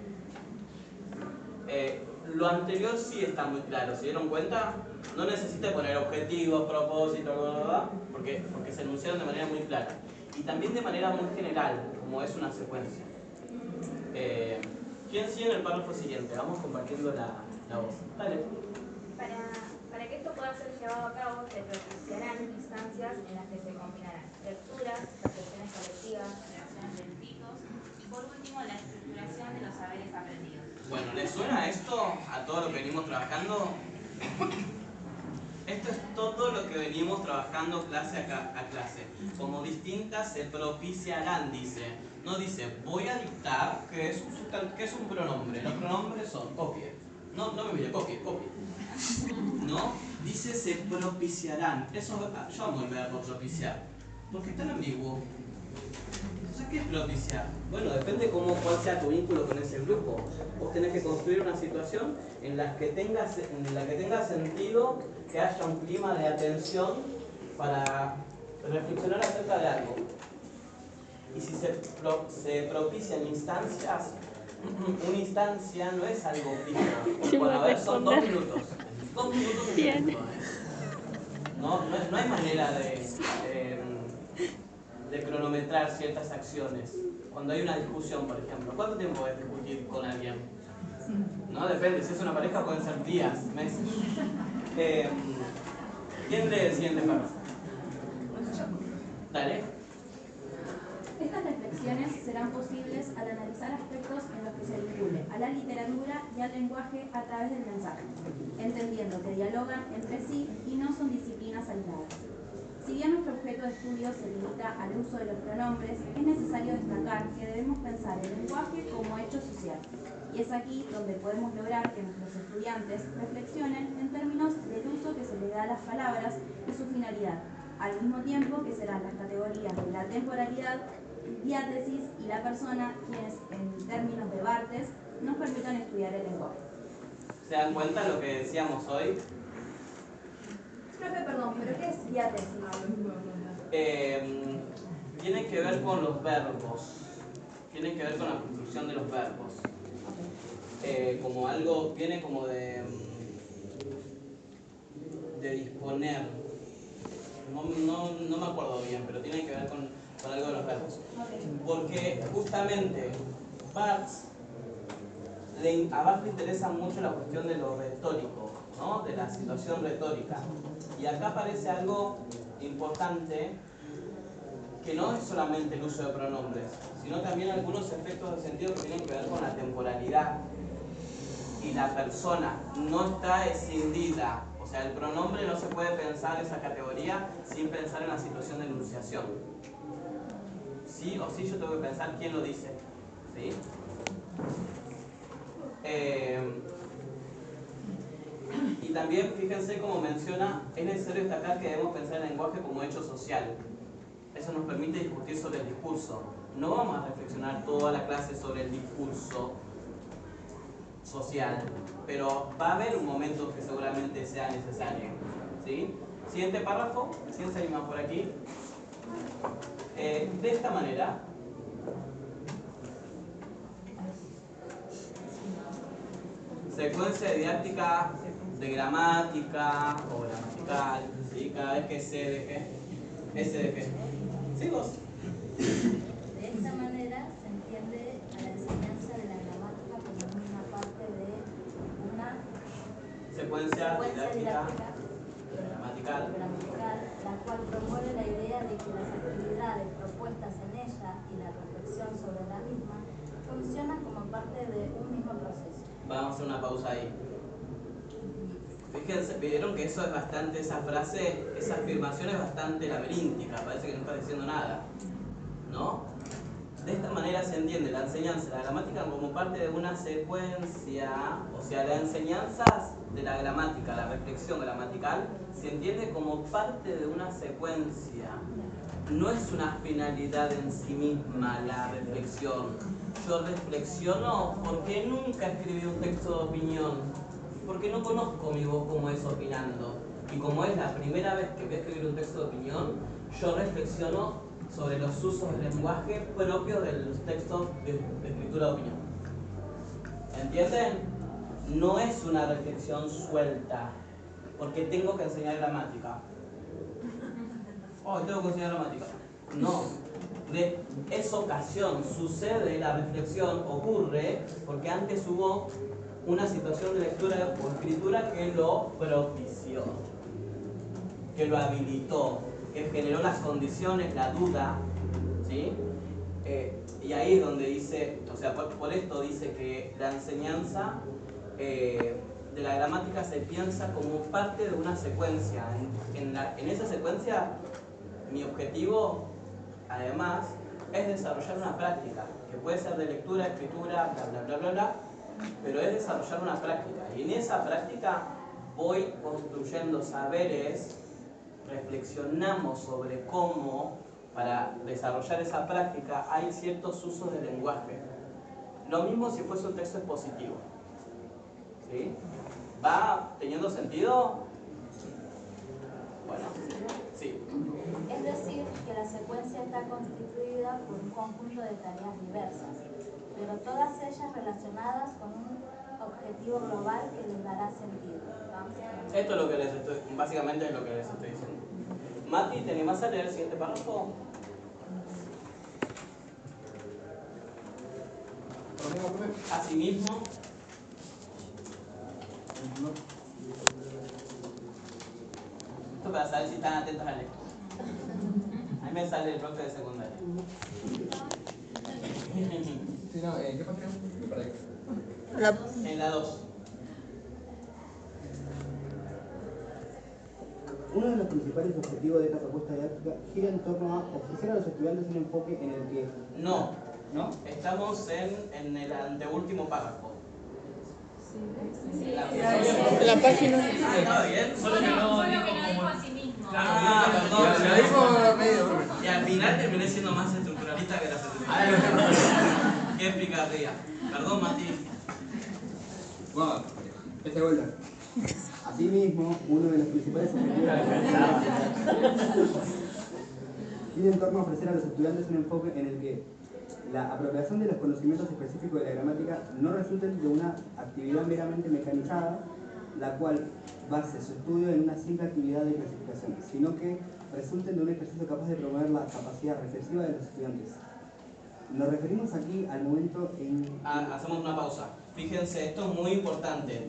Lo anterior sí está muy claro, ¿se dieron cuenta? No necesité poner objetivos, propósitos, bla, bla, bla, porque se enunciaron de manera muy clara. Y también de manera muy general, como es una secuencia. ¿Quién sigue en el párrafo siguiente? Vamos compartiendo la voz. Dale. Para que esto pueda ser llevado a cabo, se propiciarán instancias en las que se combinarán lecturas, reflexiones colectivas, relaciones de escritos y por último la estructuración de los saberes aprendidos. Bueno, ¿les suena esto a todo lo que venimos trabajando? Esto es todo lo que venimos trabajando clase a clase. Como distintas se propiciarán, dice. No dice, voy a dictar que es un pronombre. Los pronombres son copie. No me mire, copie. ¿No? Dice se propiciarán. Eso, yo amo el verbo propiciar. Porque es tan ambiguo. Entonces, ¿qué es propiciar? Bueno, depende cuál sea tu vínculo con ese grupo. Vos tenés que construir una situación en la que tenga sentido que haya un clima de atención para reflexionar acerca de algo. Y si se propician instancias, una instancia no es algo fijo. Bueno, a ver, son 2 minutos. 2 minutos de tiempo, no hay manera de cronometrar ciertas acciones. Cuando hay una discusión, por ejemplo, ¿cuánto tiempo es discutir con alguien? No, depende, si es una pareja pueden ser días, meses. ¿Quién lee el siguiente párrafo? Dale. Estas reflexiones serán posibles al analizar aspectos en los que se vincule a la literatura y al lenguaje a través del mensaje, entendiendo que dialogan entre sí y no son disciplinas aisladas. Si bien nuestro objeto de estudio se limita al uso de los pronombres, es necesario destacar que debemos pensar el lenguaje como hecho social. Y es aquí donde podemos lograr que nuestros estudiantes reflexionen en términos del uso que se le da a las palabras y su finalidad, al mismo tiempo que serán las categorías de la temporalidad, diátesis y la persona quienes, en términos de Barthes, nos permitan estudiar el lenguaje. ¿Se dan cuenta de lo que decíamos hoy? Profe, perdón, ¿pero qué es diátesis? Tiene que ver con los verbos. Tiene que ver con la construcción de los verbos. Como algo, viene como de disponer. No me acuerdo bien, pero tiene que ver con algo de los verbos. Porque justamente Barthes, a Barthes le interesa mucho la cuestión de lo retórico, ¿no? De la situación retórica. Y acá aparece algo importante, que no es solamente el uso de pronombres, sino también algunos efectos de sentido que tienen que ver con la temporalidad. Y la persona no está escindida. O sea, el pronombre no se puede pensar esa categoría sin pensar en la situación de enunciación. Sí o sí yo tengo que pensar quién lo dice. ¿Sí? Y también fíjense cómo menciona, es necesario destacar que debemos pensar el lenguaje como hecho social. Eso nos permite discutir sobre el discurso. No vamos a reflexionar toda la clase sobre el discurso social, pero va a haber un momento que seguramente sea necesario. ¿Sí? Siguiente párrafo, recién salimos por aquí. De esta manera, secuencia didáctica de gramática o gramatical, ¿sí? Cada vez que se deje, ¿sí vos? De esta manera se entiende a la enseñanza de la gramática como una parte de una secuencia didáctica gramatical, la cual promueve la idea de que las actividades propuestas en ella y la reflexión sobre la misma funcionan como parte de un mismo proceso. Vamos a hacer una pausa ahí. Fíjense, vieron que eso es bastante, esa frase, esa afirmación es bastante laberíntica, parece que no está diciendo nada, ¿no? De esta manera se entiende la enseñanza de la gramática como parte de una secuencia, o sea, la enseñanza de la gramática, la reflexión gramatical, se entiende como parte de una secuencia. No es una finalidad en sí misma la reflexión. Yo reflexiono porque nunca escribí un texto de opinión. Porque no conozco mi voz como es opinando. Y como es la primera vez que voy a escribir un texto de opinión, yo reflexiono sobre los usos del lenguaje propios de los textos de escritura de opinión. ¿Entienden? No es una reflexión suelta, porque tengo que enseñar gramática. Oh, tengo que enseñar gramática. No. Es ocasión, sucede, la reflexión ocurre porque antes hubo una situación de lectura o escritura que lo propició, que lo habilitó, que generó las condiciones, la duda, ¿sí? Y ahí es donde dice, o sea, por esto dice que la enseñanza de la gramática se piensa como parte de una secuencia. En esa secuencia, mi objetivo, además, es desarrollar una práctica, que puede ser de lectura, escritura, bla, bla, bla, bla, bla, pero es desarrollar una práctica. Y en esa práctica voy construyendo saberes, reflexionamos sobre cómo, para desarrollar esa práctica, hay ciertos usos del lenguaje. Lo mismo si fuese un texto expositivo. ¿Sí? ¿Va teniendo sentido? Bueno, sí. Es decir, que la secuencia está constituida por un conjunto de tareas diversas, pero todas ellas relacionadas con un objetivo global que les dará sentido. Esto es lo que básicamente es lo que les estoy diciendo. Mati, ¿te animás a leer el siguiente párrafo? Asimismo, esto para saber si están atentos a la lectura. A mí me sale el profe de secundaria. Sí, no, ¿en qué página? Me perdí. En la 2. Uno de los principales objetivos de esta propuesta didáctica gira en torno a ofrecer a los estudiantes un enfoque en el que... No. Estamos en el anteúltimo párrafo. La página. Está bien, solo que no dijo a sí mismo. Perdón. Lo dijo medio. Y al final terminé siendo más estructuralista que las estructuralistas. Qué picardía. Perdón, Mati. Bueno, ese vuelve. Asimismo, uno de los principales objetivos gira en torno a ofrecer a los estudiantes un enfoque en el que la apropiación de los conocimientos específicos de la gramática no resulte de una actividad meramente mecanizada, la cual base su estudio en una simple actividad de clasificación, sino que resulten de un ejercicio capaz de promover la capacidad reflexiva de los estudiantes. Nos referimos aquí al momento en... Hacemos una pausa. Fíjense, esto es muy importante.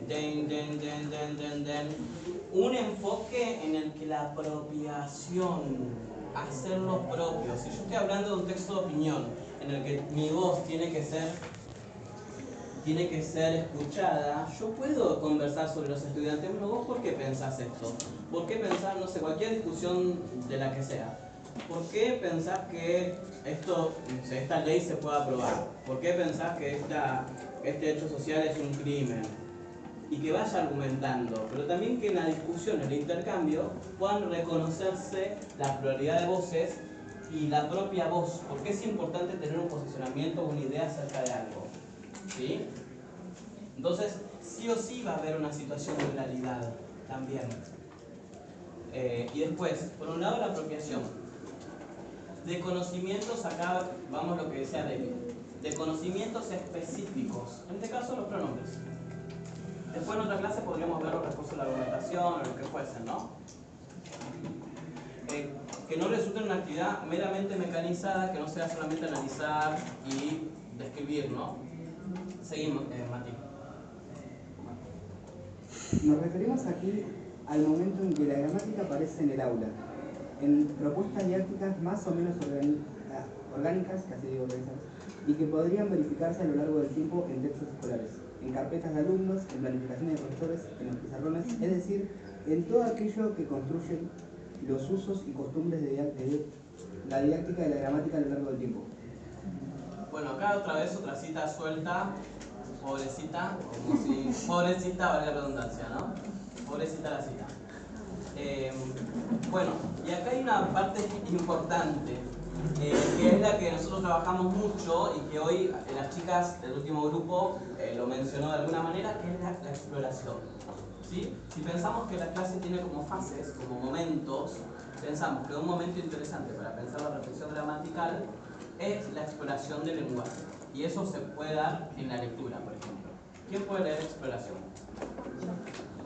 Un enfoque en el que la apropiación, hacerlo propio. Si yo estoy hablando de un texto de opinión, en el que mi voz tiene que ser escuchada, yo puedo conversar sobre los estudiantes. Bueno, ¿vos por qué pensás esto? ¿Por qué pensás, no sé, cualquier discusión de la que sea? ¿Por qué pensás que esta ley se puede aprobar? ¿Por qué pensás que este hecho social es un crimen? Y que vaya argumentando, pero también que en la discusión, en el intercambio, puedan reconocerse la pluralidad de voces y la propia voz, porque es importante tener un posicionamiento o una idea acerca de algo. ¿Sí? Entonces, sí o sí va a haber una situación de pluralidad también. Y después, por un lado, la apropiación. De conocimientos, acá vamos a lo que decía David, de conocimientos específicos, en este caso los pronombres. Después en otra clase podríamos ver los recursos de la argumentación o lo que fuesen, ¿no? Que no resulte una actividad meramente mecanizada, que no sea solamente analizar y describir, ¿no? Seguimos, Mati. Nos referimos aquí al momento en que la gramática aparece en el aula. en propuestas didácticas más o menos orgánicas, casi digo organizadas, y que podrían verificarse a lo largo del tiempo en textos escolares, en carpetas de alumnos, en planificaciones de profesores, en los pizarrones, es decir, en todo aquello que construye los usos y costumbres de la didáctica y la gramática a lo largo del tiempo. Bueno, acá otra vez otra cita suelta, pobrecita, como si... pobrecita vale la redundancia, ¿no? Pobrecita la cita. Bueno, y acá hay una parte importante, que es la que nosotros trabajamos mucho y que hoy las chicas del último grupo lo mencionó de alguna manera, que es la exploración. ¿Sí? Si pensamos que la clase tiene como fases, como momentos, pensamos que un momento interesante para pensar la reflexión gramatical es la exploración del lenguaje. Y eso se puede dar en la lectura, por ejemplo. ¿Quién puede leer exploración?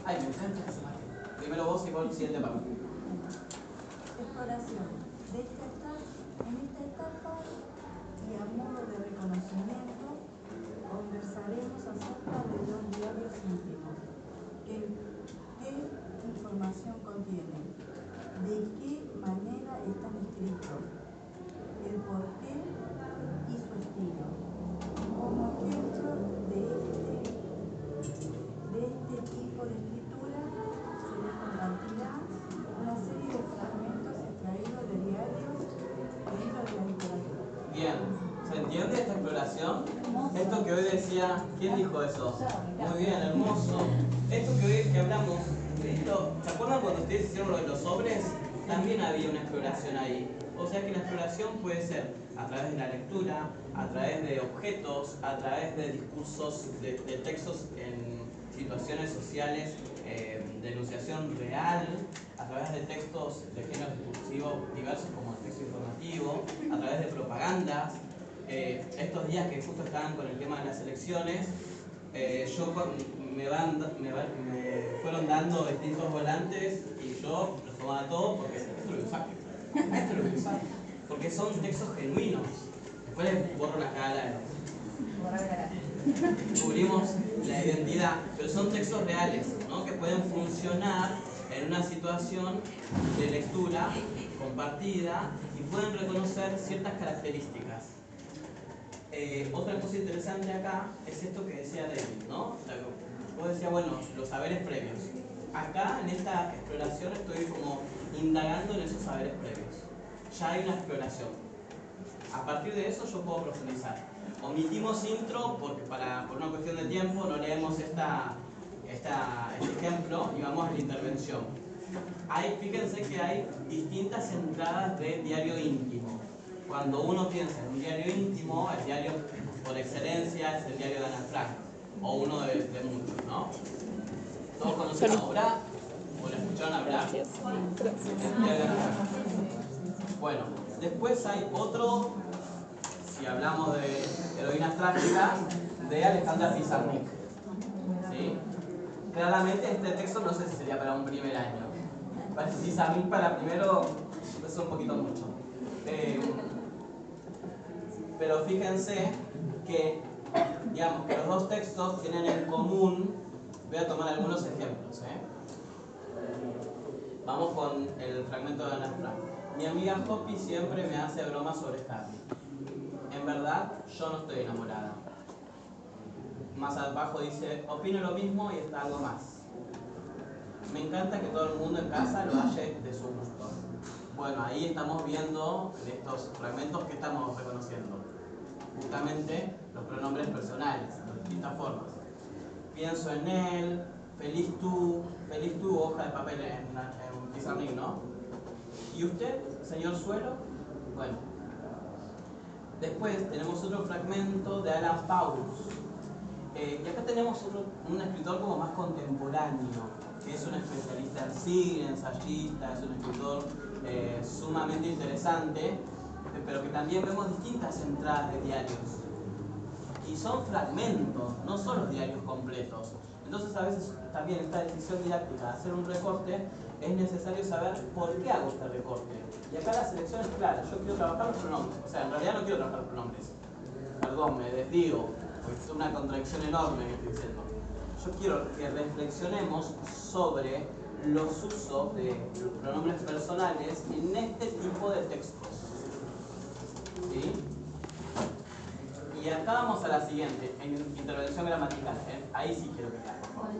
Ay, me encanta esa imagen. Primero vos y vos el siguiente párrafo. Exploración. En esta etapa y a modo de reconocimiento, conversaremos acerca de los diarios íntimos. ¿Qué información contienen? ¿De qué manera están escritos? El porqué y su estilo. Como ejemplo de este tipo de escritura, se les compartirá una serie de fragmentos extraídos de diarios dentro de la literatura. Bien, ¿se entiende esta exploración? Esto que hoy decía, ¿quién dijo eso? Muy bien, hermoso. Esto que hoy que hablamos, ¿se acuerdan cuando ustedes hicieron lo de los sobres? También había una exploración ahí. O sea que la exploración puede ser a través de la lectura, a través de objetos, a través de discursos, de textos en situaciones sociales, de enunciación real, a través de textos de género discursivo diversos como el texto informativo, a través de propagandas. Estos días que justo estaban con el tema de las elecciones, me fueron dando distintos volantes y yo los tomaba todos porque esto lo voy a usar. Esto lo voy a usar. Porque son textos genuinos. Después les borro la cara. Cubrimos la identidad, pero son textos reales, ¿no? Que pueden funcionar en una situación de lectura compartida y pueden reconocer ciertas características. Otra cosa interesante acá es esto que decía David, ¿no? Vos decías, bueno, los saberes previos. Acá en esta exploración estoy como indagando en esos saberes previos. Ya hay una exploración. A partir de eso yo puedo profundizar. Omitimos intro porque por una cuestión de tiempo no leemos este ejemplo y vamos a la intervención. Fíjense que hay distintas entradas de diario íntimo. Cuando uno piensa en un diario íntimo, el diario por excelencia es el diario de Ana Frank, o uno de muchos, ¿no? ¿Todos conocen la obra? ¿O la escucharon hablar? El diario de Ana Frank. Bueno, después hay otro, si hablamos de heroínas trágicas, de Alejandra Pizarnik. ¿Sí? Claramente este texto no sé si sería para un primer año. Pizarnik para primero es un poquito mucho. Pero fíjense que, digamos, que los dos textos tienen en común, voy a tomar algunos ejemplos. Vamos con el fragmento de Ana Frank. Mi amiga Hopi siempre me hace bromas sobre Harry. En verdad, yo no estoy enamorada. Más abajo dice, opino lo mismo y está algo más. Me encanta que todo el mundo en casa lo halle de su gusto. Bueno, ahí estamos viendo en estos fragmentos que estamos reconociendo. Justamente los pronombres personales, de distintas formas. Pienso en él, feliz tú, hoja de papel en Pizarnik, ¿no? ¿Y usted, señor Suelo? Bueno. Después tenemos otro fragmento de Alan Paulus. Y acá tenemos un escritor como más contemporáneo, que es un especialista en cine, ensayista, es un escritor sumamente interesante, pero que también vemos distintas entradas de diarios. Y son fragmentos, no son los diarios completos. Entonces a veces también esta decisión didáctica de hacer un recorte, es necesario saber por qué hago este recorte. Y acá la selección es clara, yo quiero trabajar los pronombres. O sea, en realidad no quiero trabajar los pronombres. Perdón, me desdigo, porque es una contradicción enorme que estoy diciendo. Yo quiero que reflexionemos sobre los usos de los pronombres personales en este tipo de textos. ¿Sí? Y acá vamos a la siguiente, en intervención gramatical. Ahí sí quiero que vean, por favor.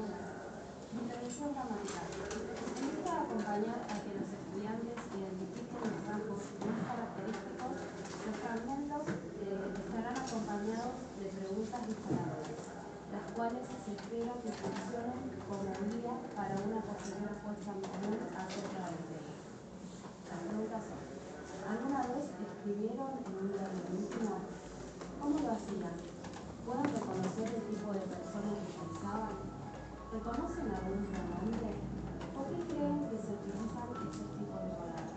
Intervención gramatical. Invita a acompañar a que los estudiantes identifiquen los rasgos más característicos. Los fragmentos estarán acompañados de preguntas disparadas, las cuales se espera que funcionen como guía para una posterior puesta en común acerca del tema. Las preguntas son: ¿alguna vez escribieron en un diario íntimo? ¿Cómo lo hacían? ¿Pueden reconocer el tipo de persona que pensaban? ¿Reconocen algún pronombre? ¿Por qué creen que se utilizan estos tipos de palabras?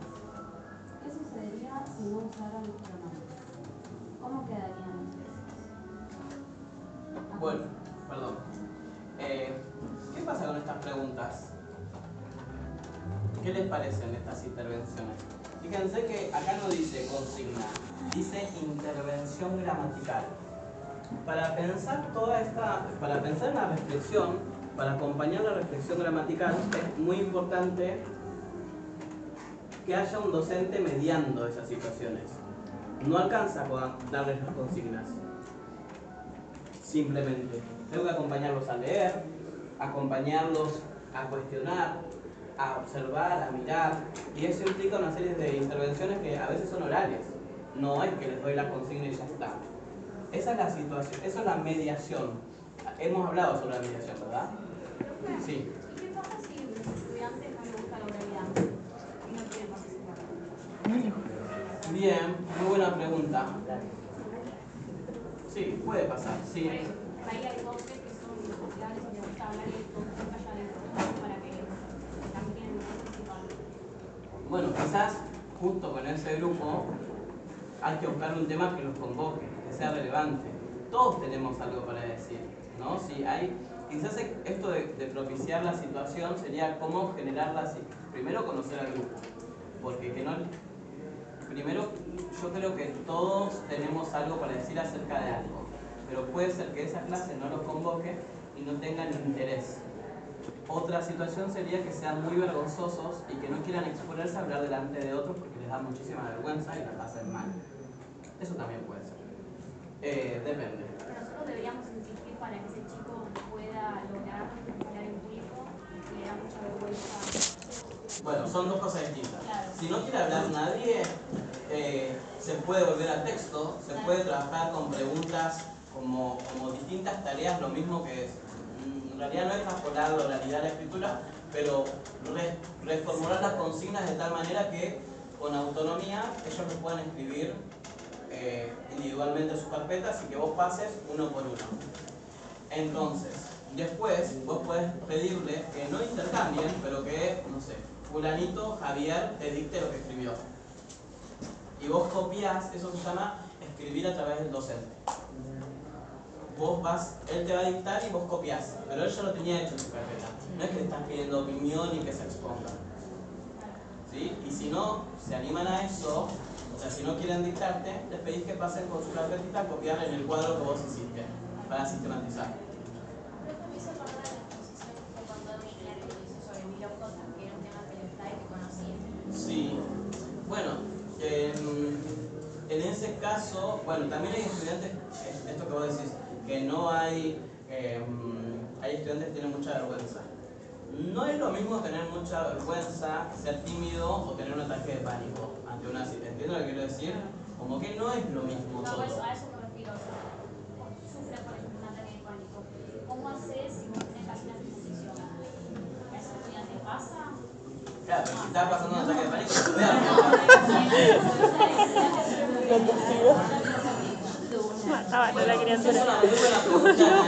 ¿Qué sucedería si no usaran los pronombres? ¿Cómo quedarían los textos? Bueno, perdón. ¿Qué pasa con estas preguntas? ¿Qué les parecen estas intervenciones? Fíjense que acá no dice consigna, dice intervención gramatical. Para pensar en la reflexión, para acompañar la reflexión gramatical, es muy importante que haya un docente mediando esas situaciones. No alcanza con darles las consignas. Simplemente. Tengo que acompañarlos a leer, acompañarlos a cuestionar, a observar, a mirar. Y eso implica una serie de intervenciones que a veces son orales. No es que les doy la consigna y ya está. Esa es la situación, eso es la mediación. Hemos hablado sobre la mediación, ¿verdad? Sí. ¿Y qué pasa si los estudiantes no les gusta la oralidad y no quieren participar? Bien, muy buena pregunta. Sí, puede pasar, sí. Ahí hay voces que son populares y les gusta hablar y hay voces calladitos para que también participen. Bueno, quizás justo con ese grupo hay que buscar un tema que los convoque, que sea relevante. Todos tenemos algo para decir, ¿no? Si hay, quizás esto de propiciar la situación sería cómo generarla, primero conocer al grupo, porque primero yo creo que todos tenemos algo para decir acerca de algo, pero puede ser que esa clase no los convoque y no tengan interés. Otra situación sería que sean muy vergonzosos y que no quieran exponerse a hablar delante de otros porque les da muchísima vergüenza y la pasen mal. Eso también puede ser. Depende. Pero nosotros deberíamos insistir para que ese chico pueda lograr hablar en público y le da mucha vergüenza. Bueno, son dos cosas distintas. Claro. Si no quiere hablar nadie, se puede volver al texto, se puede trabajar con preguntas como distintas tareas, lo mismo que en realidad no es traspolar la oralidad a la escritura, pero reformular las consignas de tal manera que con autonomía ellos lo puedan escribir individualmente en sus carpetas y que vos pases uno por uno. Entonces, después vos podés pedirle que no intercambien, pero que, no sé, fulanito Javier te dicte lo que escribió. Y vos copiás, eso se llama escribir a través del docente. Vos él te va a dictar y vos copiás, pero él ya lo tenía hecho en su carpeta. No es que le estás pidiendo opinión y que se exponga. ¿Sí? Y si no se animan a eso, o sea, si no quieren dictarte, les pedís que pasen con su carpetita a copiar en el cuadro que vos hiciste, para sistematizar. Creo que me hizo acordar la exposición que fue cuando venía que hizo sobre Milo Costas, que era un tema que le gustaba y que conocía. Sí, bueno, en ese caso, bueno, también hay estudiantes, esto que vos decís, que no hay estudiantes que tienen mucha vergüenza. No es lo mismo tener mucha vergüenza, ser tímido o tener un ataque de pánico ante una cita. ¿Entiendes lo que quiero decir? Como que no es lo mismo todo. A eso me refiero. Sufre, por ejemplo, un ataque de pánico. ¿Cómo haces si vos tenés que hacer una exposición? ¿A ese estudiante pasa? Claro, pero si está pasando un ataque de pánico, Mataban a la criatura. No,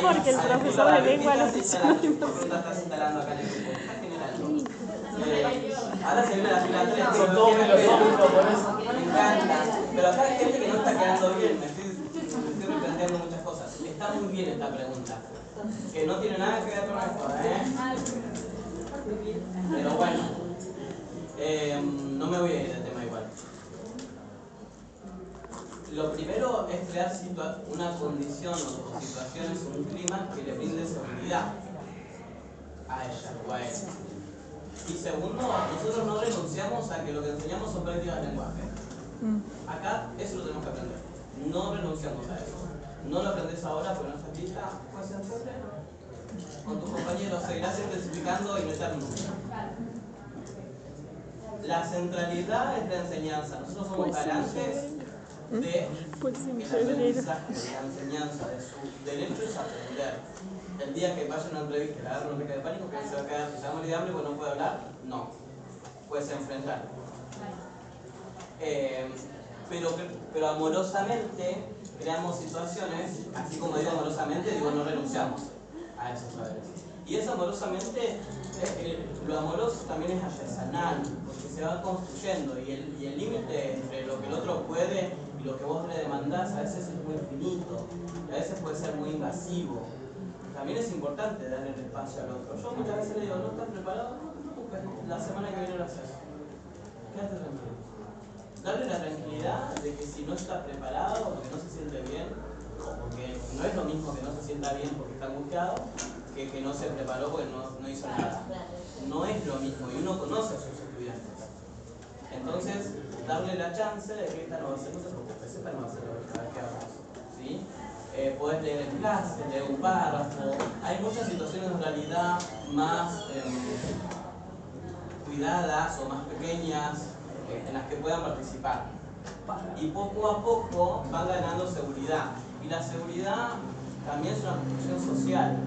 porque el profesor de lengua lo puso. Ahora se viene la fila 3. Me encanta. Pero acá hay gente que no está quedando bien. Me estoy replanteando muchas cosas. Está muy bien esta pregunta. Que no tiene nada que ver con esto, Pero bueno. No me voy a ir del tema igual. Lo primero es crear una condición o situaciones, un clima que le brinde seguridad a ella o a él. Y segundo, nosotros no renunciamos a que lo que enseñamos son prácticas de lenguaje. Acá eso lo tenemos que aprender. No renunciamos a eso. No lo aprendes ahora porque no estás lista, pues en febrero. Con tus compañeros seguirás intensificando y meternos. La centralidad es la enseñanza. Nosotros somos garantes de el aprendizaje, de la enseñanza, de su derecho es aprender. El día que vaya a una entrevista y le agarre un ataque de pánico, que se va a quedar, se va a morir de hambre porque no puede hablar, no. Puedes enfrentar. Pero amorosamente creamos situaciones, así como digo amorosamente, digo no renunciamos a esos saberes. Y eso amorosamente, lo amoroso también es artesanal, porque se va construyendo y el límite entre lo que el otro puede y lo que vos le demandás a veces es muy finito, y a veces puede ser muy invasivo. También es importante darle el espacio al otro. Yo muchas veces le digo, no estás preparado, no te preocupes, la semana que viene lo haces. Quédate tranquilo. Darle la tranquilidad de que si no está preparado, porque no se siente bien, o porque no es lo mismo que no se sienta bien porque está angustiado, que no se preparó porque no hizo nada. No es lo mismo, y uno conoce a sus estudiantes. Entonces, darle la chance de que esta no va a ser, no te preocupes, esta no va a ser la última vez que hagamos. ¿Sí? Podés leer en clase, leer un párrafo. Hay muchas situaciones en realidad más cuidadas o más pequeñas en las que puedan participar. Y poco a poco van ganando seguridad. Y la seguridad también es una construcción social.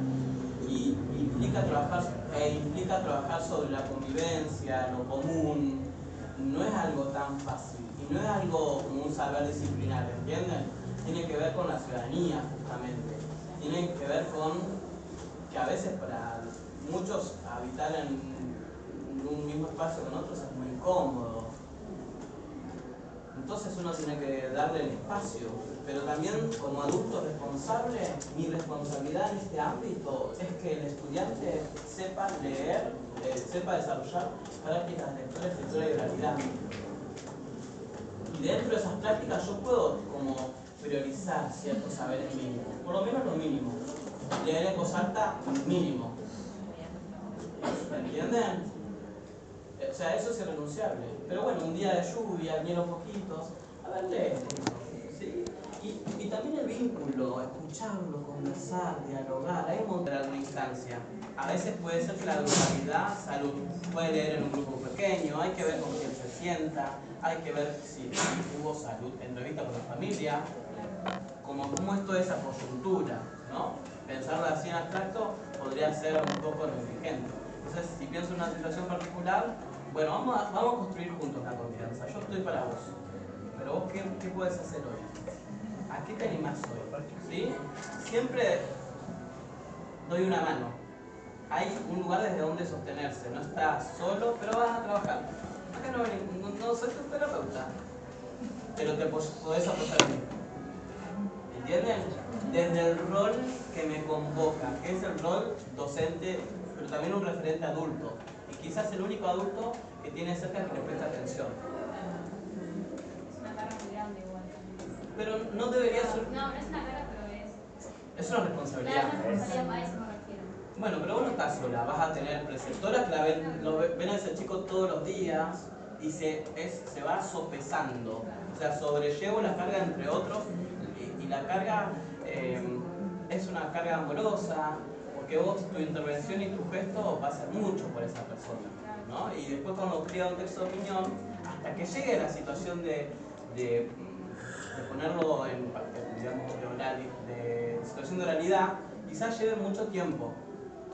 Y implica trabajar sobre la convivencia, lo común. No es algo tan fácil. Y no es algo como un saber disciplinar, ¿entienden? Tiene que ver con la ciudadanía, justamente. Tiene que ver con que a veces para muchos habitar en un mismo espacio con otros es muy incómodo. Entonces uno tiene que darle el espacio. Pero también como adulto responsable, mi responsabilidad en este ámbito es que el estudiante sepa leer, sepa desarrollar prácticas de lectura, escritura y oralidad. Y dentro de esas prácticas yo puedo como priorizar ciertos saberes mínimos, por lo menos lo mínimo. Leer en voz alta, mínimo. ¿Me entienden? O sea, eso es irrenunciable. Pero bueno, un día de lluvia, hielo poquitos, a ver, lee. ¿Sí? Y también el vínculo, escucharlo, conversar, dialogar, hay un montón de alguna instancia. A veces puede ser que la grupalidad, salud, puede leer en un grupo pequeño, hay que ver con quién se sienta, hay que ver si hubo salud, entrevista con la familia, como es toda esa coyuntura, ¿no? Pensarlo así en abstracto podría ser un poco negligente. Entonces, si pienso en una situación particular, bueno, vamos a construir juntos la confianza. Yo estoy para vos, pero vos ¿qué puedes hacer hoy? ¿A qué te animás hoy? ¿Sí? Siempre doy una mano. Hay un lugar desde donde sostenerse. No estás solo, pero vas a trabajar. Acá no soy tu terapeuta, pero te podés apoyar en mí. ¿Entienden? Desde el rol que me convoca, que es el rol docente, pero también un referente adulto. Y quizás el único adulto que tiene cerca que le presta atención. Es una carga muy grande igual. Pero no debería ser... No, no es una carga, pero es una responsabilidad. Claro, es una responsabilidad, a eso me refiero. Bueno, pero vos no estás sola, vas a tener preceptoras que ven a ese chico todos los días y se va sopesando. O sea, sobrellevo la carga entre otros y la carga es una carga amorosa, porque vos, tu intervención y tu gesto va a ser mucho por esa persona, ¿no? Y después cuando crea un texto de opinión, hasta que llegue la situación de ponerlo en, digamos, de situación de oralidad, quizás lleve mucho tiempo,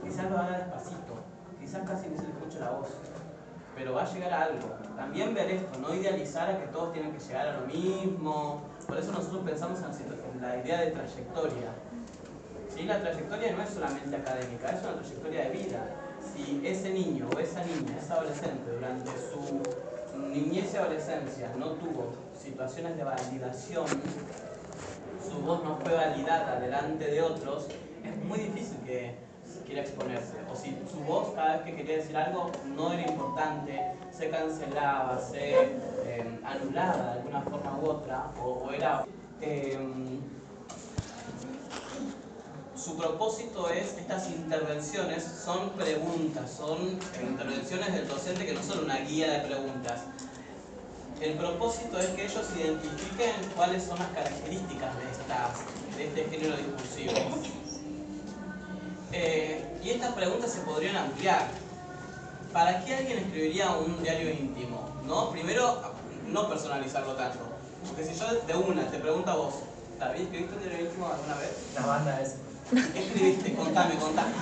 quizás lo haga despacito, quizás casi ni se le escuche la voz, pero va a llegar a algo. También ver esto, no idealizar a que todos tienen que llegar a lo mismo. Por eso nosotros pensamos en la idea de trayectoria. ¿Sí? La trayectoria no es solamente académica, es una trayectoria de vida. Si ese niño o esa niña, ese adolescente, durante su niñez y adolescencia no tuvo situaciones de validación, su voz no fue validada delante de otros, es muy difícil que quiera exponerse. O si su voz cada vez que quería decir algo no era importante, se cancelaba, se anulaba de alguna forma u otra, o era... su propósito es, estas intervenciones son preguntas, son intervenciones del docente que no son una guía de preguntas. El propósito es que ellos identifiquen cuáles son las características de este género discursivo. Y estas preguntas se podrían ampliar. ¿Para qué alguien escribiría un diario íntimo? ¿No? Primero, no personalizarlo tanto. Porque si yo de una te pregunto a vos, David, ¿escribiste un diario íntimo alguna vez? La banda es. ¿Qué escribiste? Contame.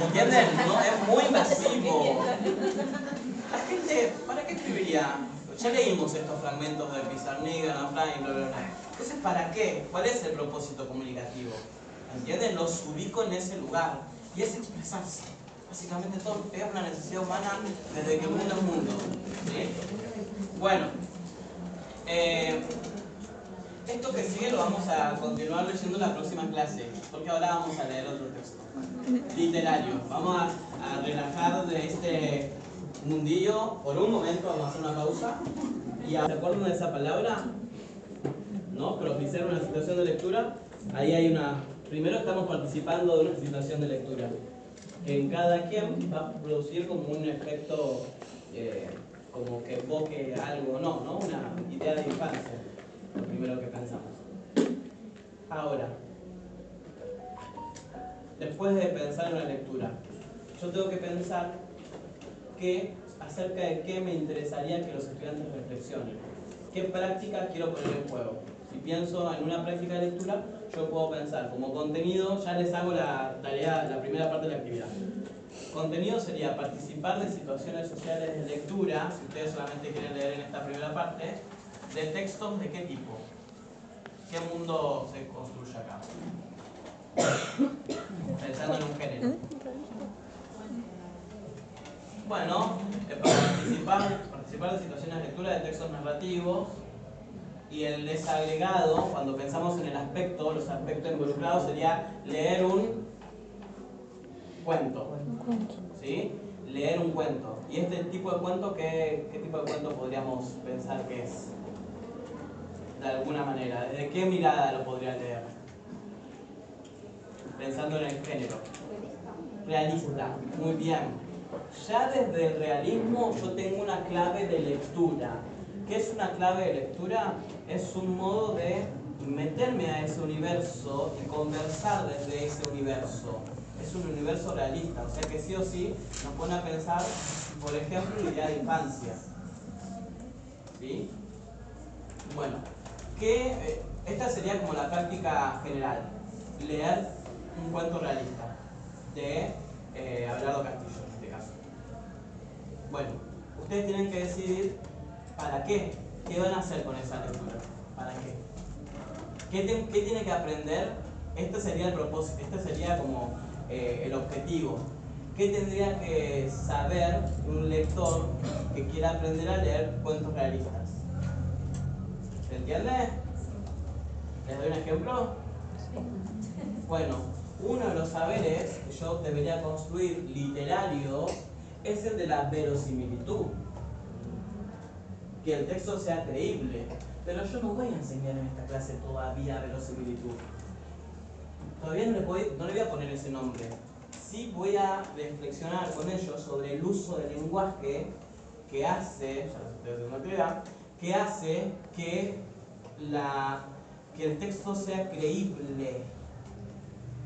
¿Entienden? ¿No? Es muy invasivo. La gente, ¿para qué escribiría? Ya leímos estos fragmentos de Pizarnik, Afraín, bla, bla, bla. Entonces, ¿para qué? ¿Cuál es el propósito comunicativo? ¿Entienden? Los ubico en ese lugar. Y es expresarse. Básicamente todo es una necesidad humana desde que el mundo es mundo. ¿Sí? Bueno. Esto que sigue lo vamos a continuar leyendo en la próxima clase. Porque ahora vamos a leer otro texto. Literario. Vamos a relajar de este mundillo por un momento. Vamos a hacer una pausa. ¿Se acuerdan de esa palabra? ¿No? Propiciar una situación de lectura. Ahí hay una... Primero estamos participando de una situación de lectura. Que en cada quien va a producir como un efecto, como que evoque algo, no, una idea de infancia. Lo primero que pensamos. Ahora, después de pensar en la lectura, yo tengo que pensar acerca de qué me interesaría que los estudiantes reflexionen. ¿Qué práctica quiero poner en juego? Si pienso en una práctica de lectura, yo puedo pensar como contenido, ya les hago la tarea, la primera parte de la actividad. Contenido sería participar de situaciones sociales de lectura, si ustedes solamente quieren leer en esta primera parte, de textos de qué tipo. ¿Qué mundo se construye acá? Pensando en un género. Bueno, participar de situaciones de lectura de textos narrativos. Y el desagregado, cuando pensamos en el aspecto, los aspectos involucrados, sería leer un cuento. ¿Sí? Leer un cuento. ¿Y este tipo de cuento, qué tipo de cuento podríamos pensar que es? De alguna manera. ¿Desde qué mirada lo podría leer? Pensando en el género. Realista. Muy bien. Ya desde el realismo yo tengo una clave de lectura. ¿Qué es una clave de lectura? Es un modo de meterme a ese universo y conversar desde ese universo. Es un universo realista, o sea que sí o sí nos pone a pensar, por ejemplo, en la idea de infancia. ¿Sí? Bueno, esta sería como la práctica general. Leer un cuento realista de Abelardo Castillo, en este caso. Bueno, ustedes tienen que decidir ¿para qué? ¿Qué van a hacer con esa lectura? ¿Para qué? ¿Qué tiene que aprender? Este sería el propósito, este sería como el objetivo. ¿Qué tendría que saber un lector que quiera aprender a leer cuentos realistas? ¿Se entiende? ¿Les doy un ejemplo? Bueno, uno de los saberes que yo debería construir literario es el de la verosimilitud. Que el texto sea creíble, pero yo no voy a enseñar en esta clase todavía verosimilitud. Todavía no le voy a poner ese nombre. Sí voy a reflexionar con ellos sobre el uso del lenguaje que hace, ya les estoy haciendo una idea, que hace que el texto sea creíble.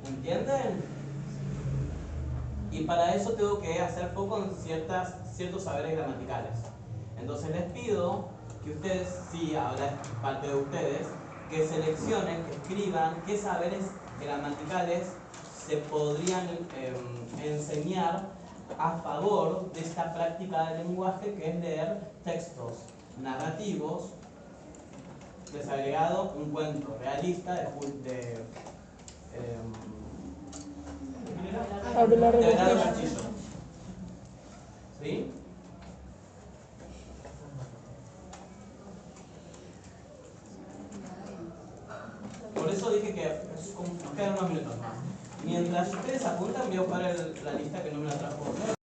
¿Entienden? Y para eso tengo que hacer foco en ciertos saberes gramaticales. Entonces les pido que ustedes, sí, ahora es parte de ustedes, que seleccionen, que escriban qué saberes gramaticales se podrían enseñar a favor de esta práctica del lenguaje que es leer textos narrativos, desagregado, un cuento realista de Abelardo Castillo. ¿Sí? Por eso dije que nos quedan unos minutos más. Mientras ustedes apuntan, voy a buscar la lista que no me la trajo.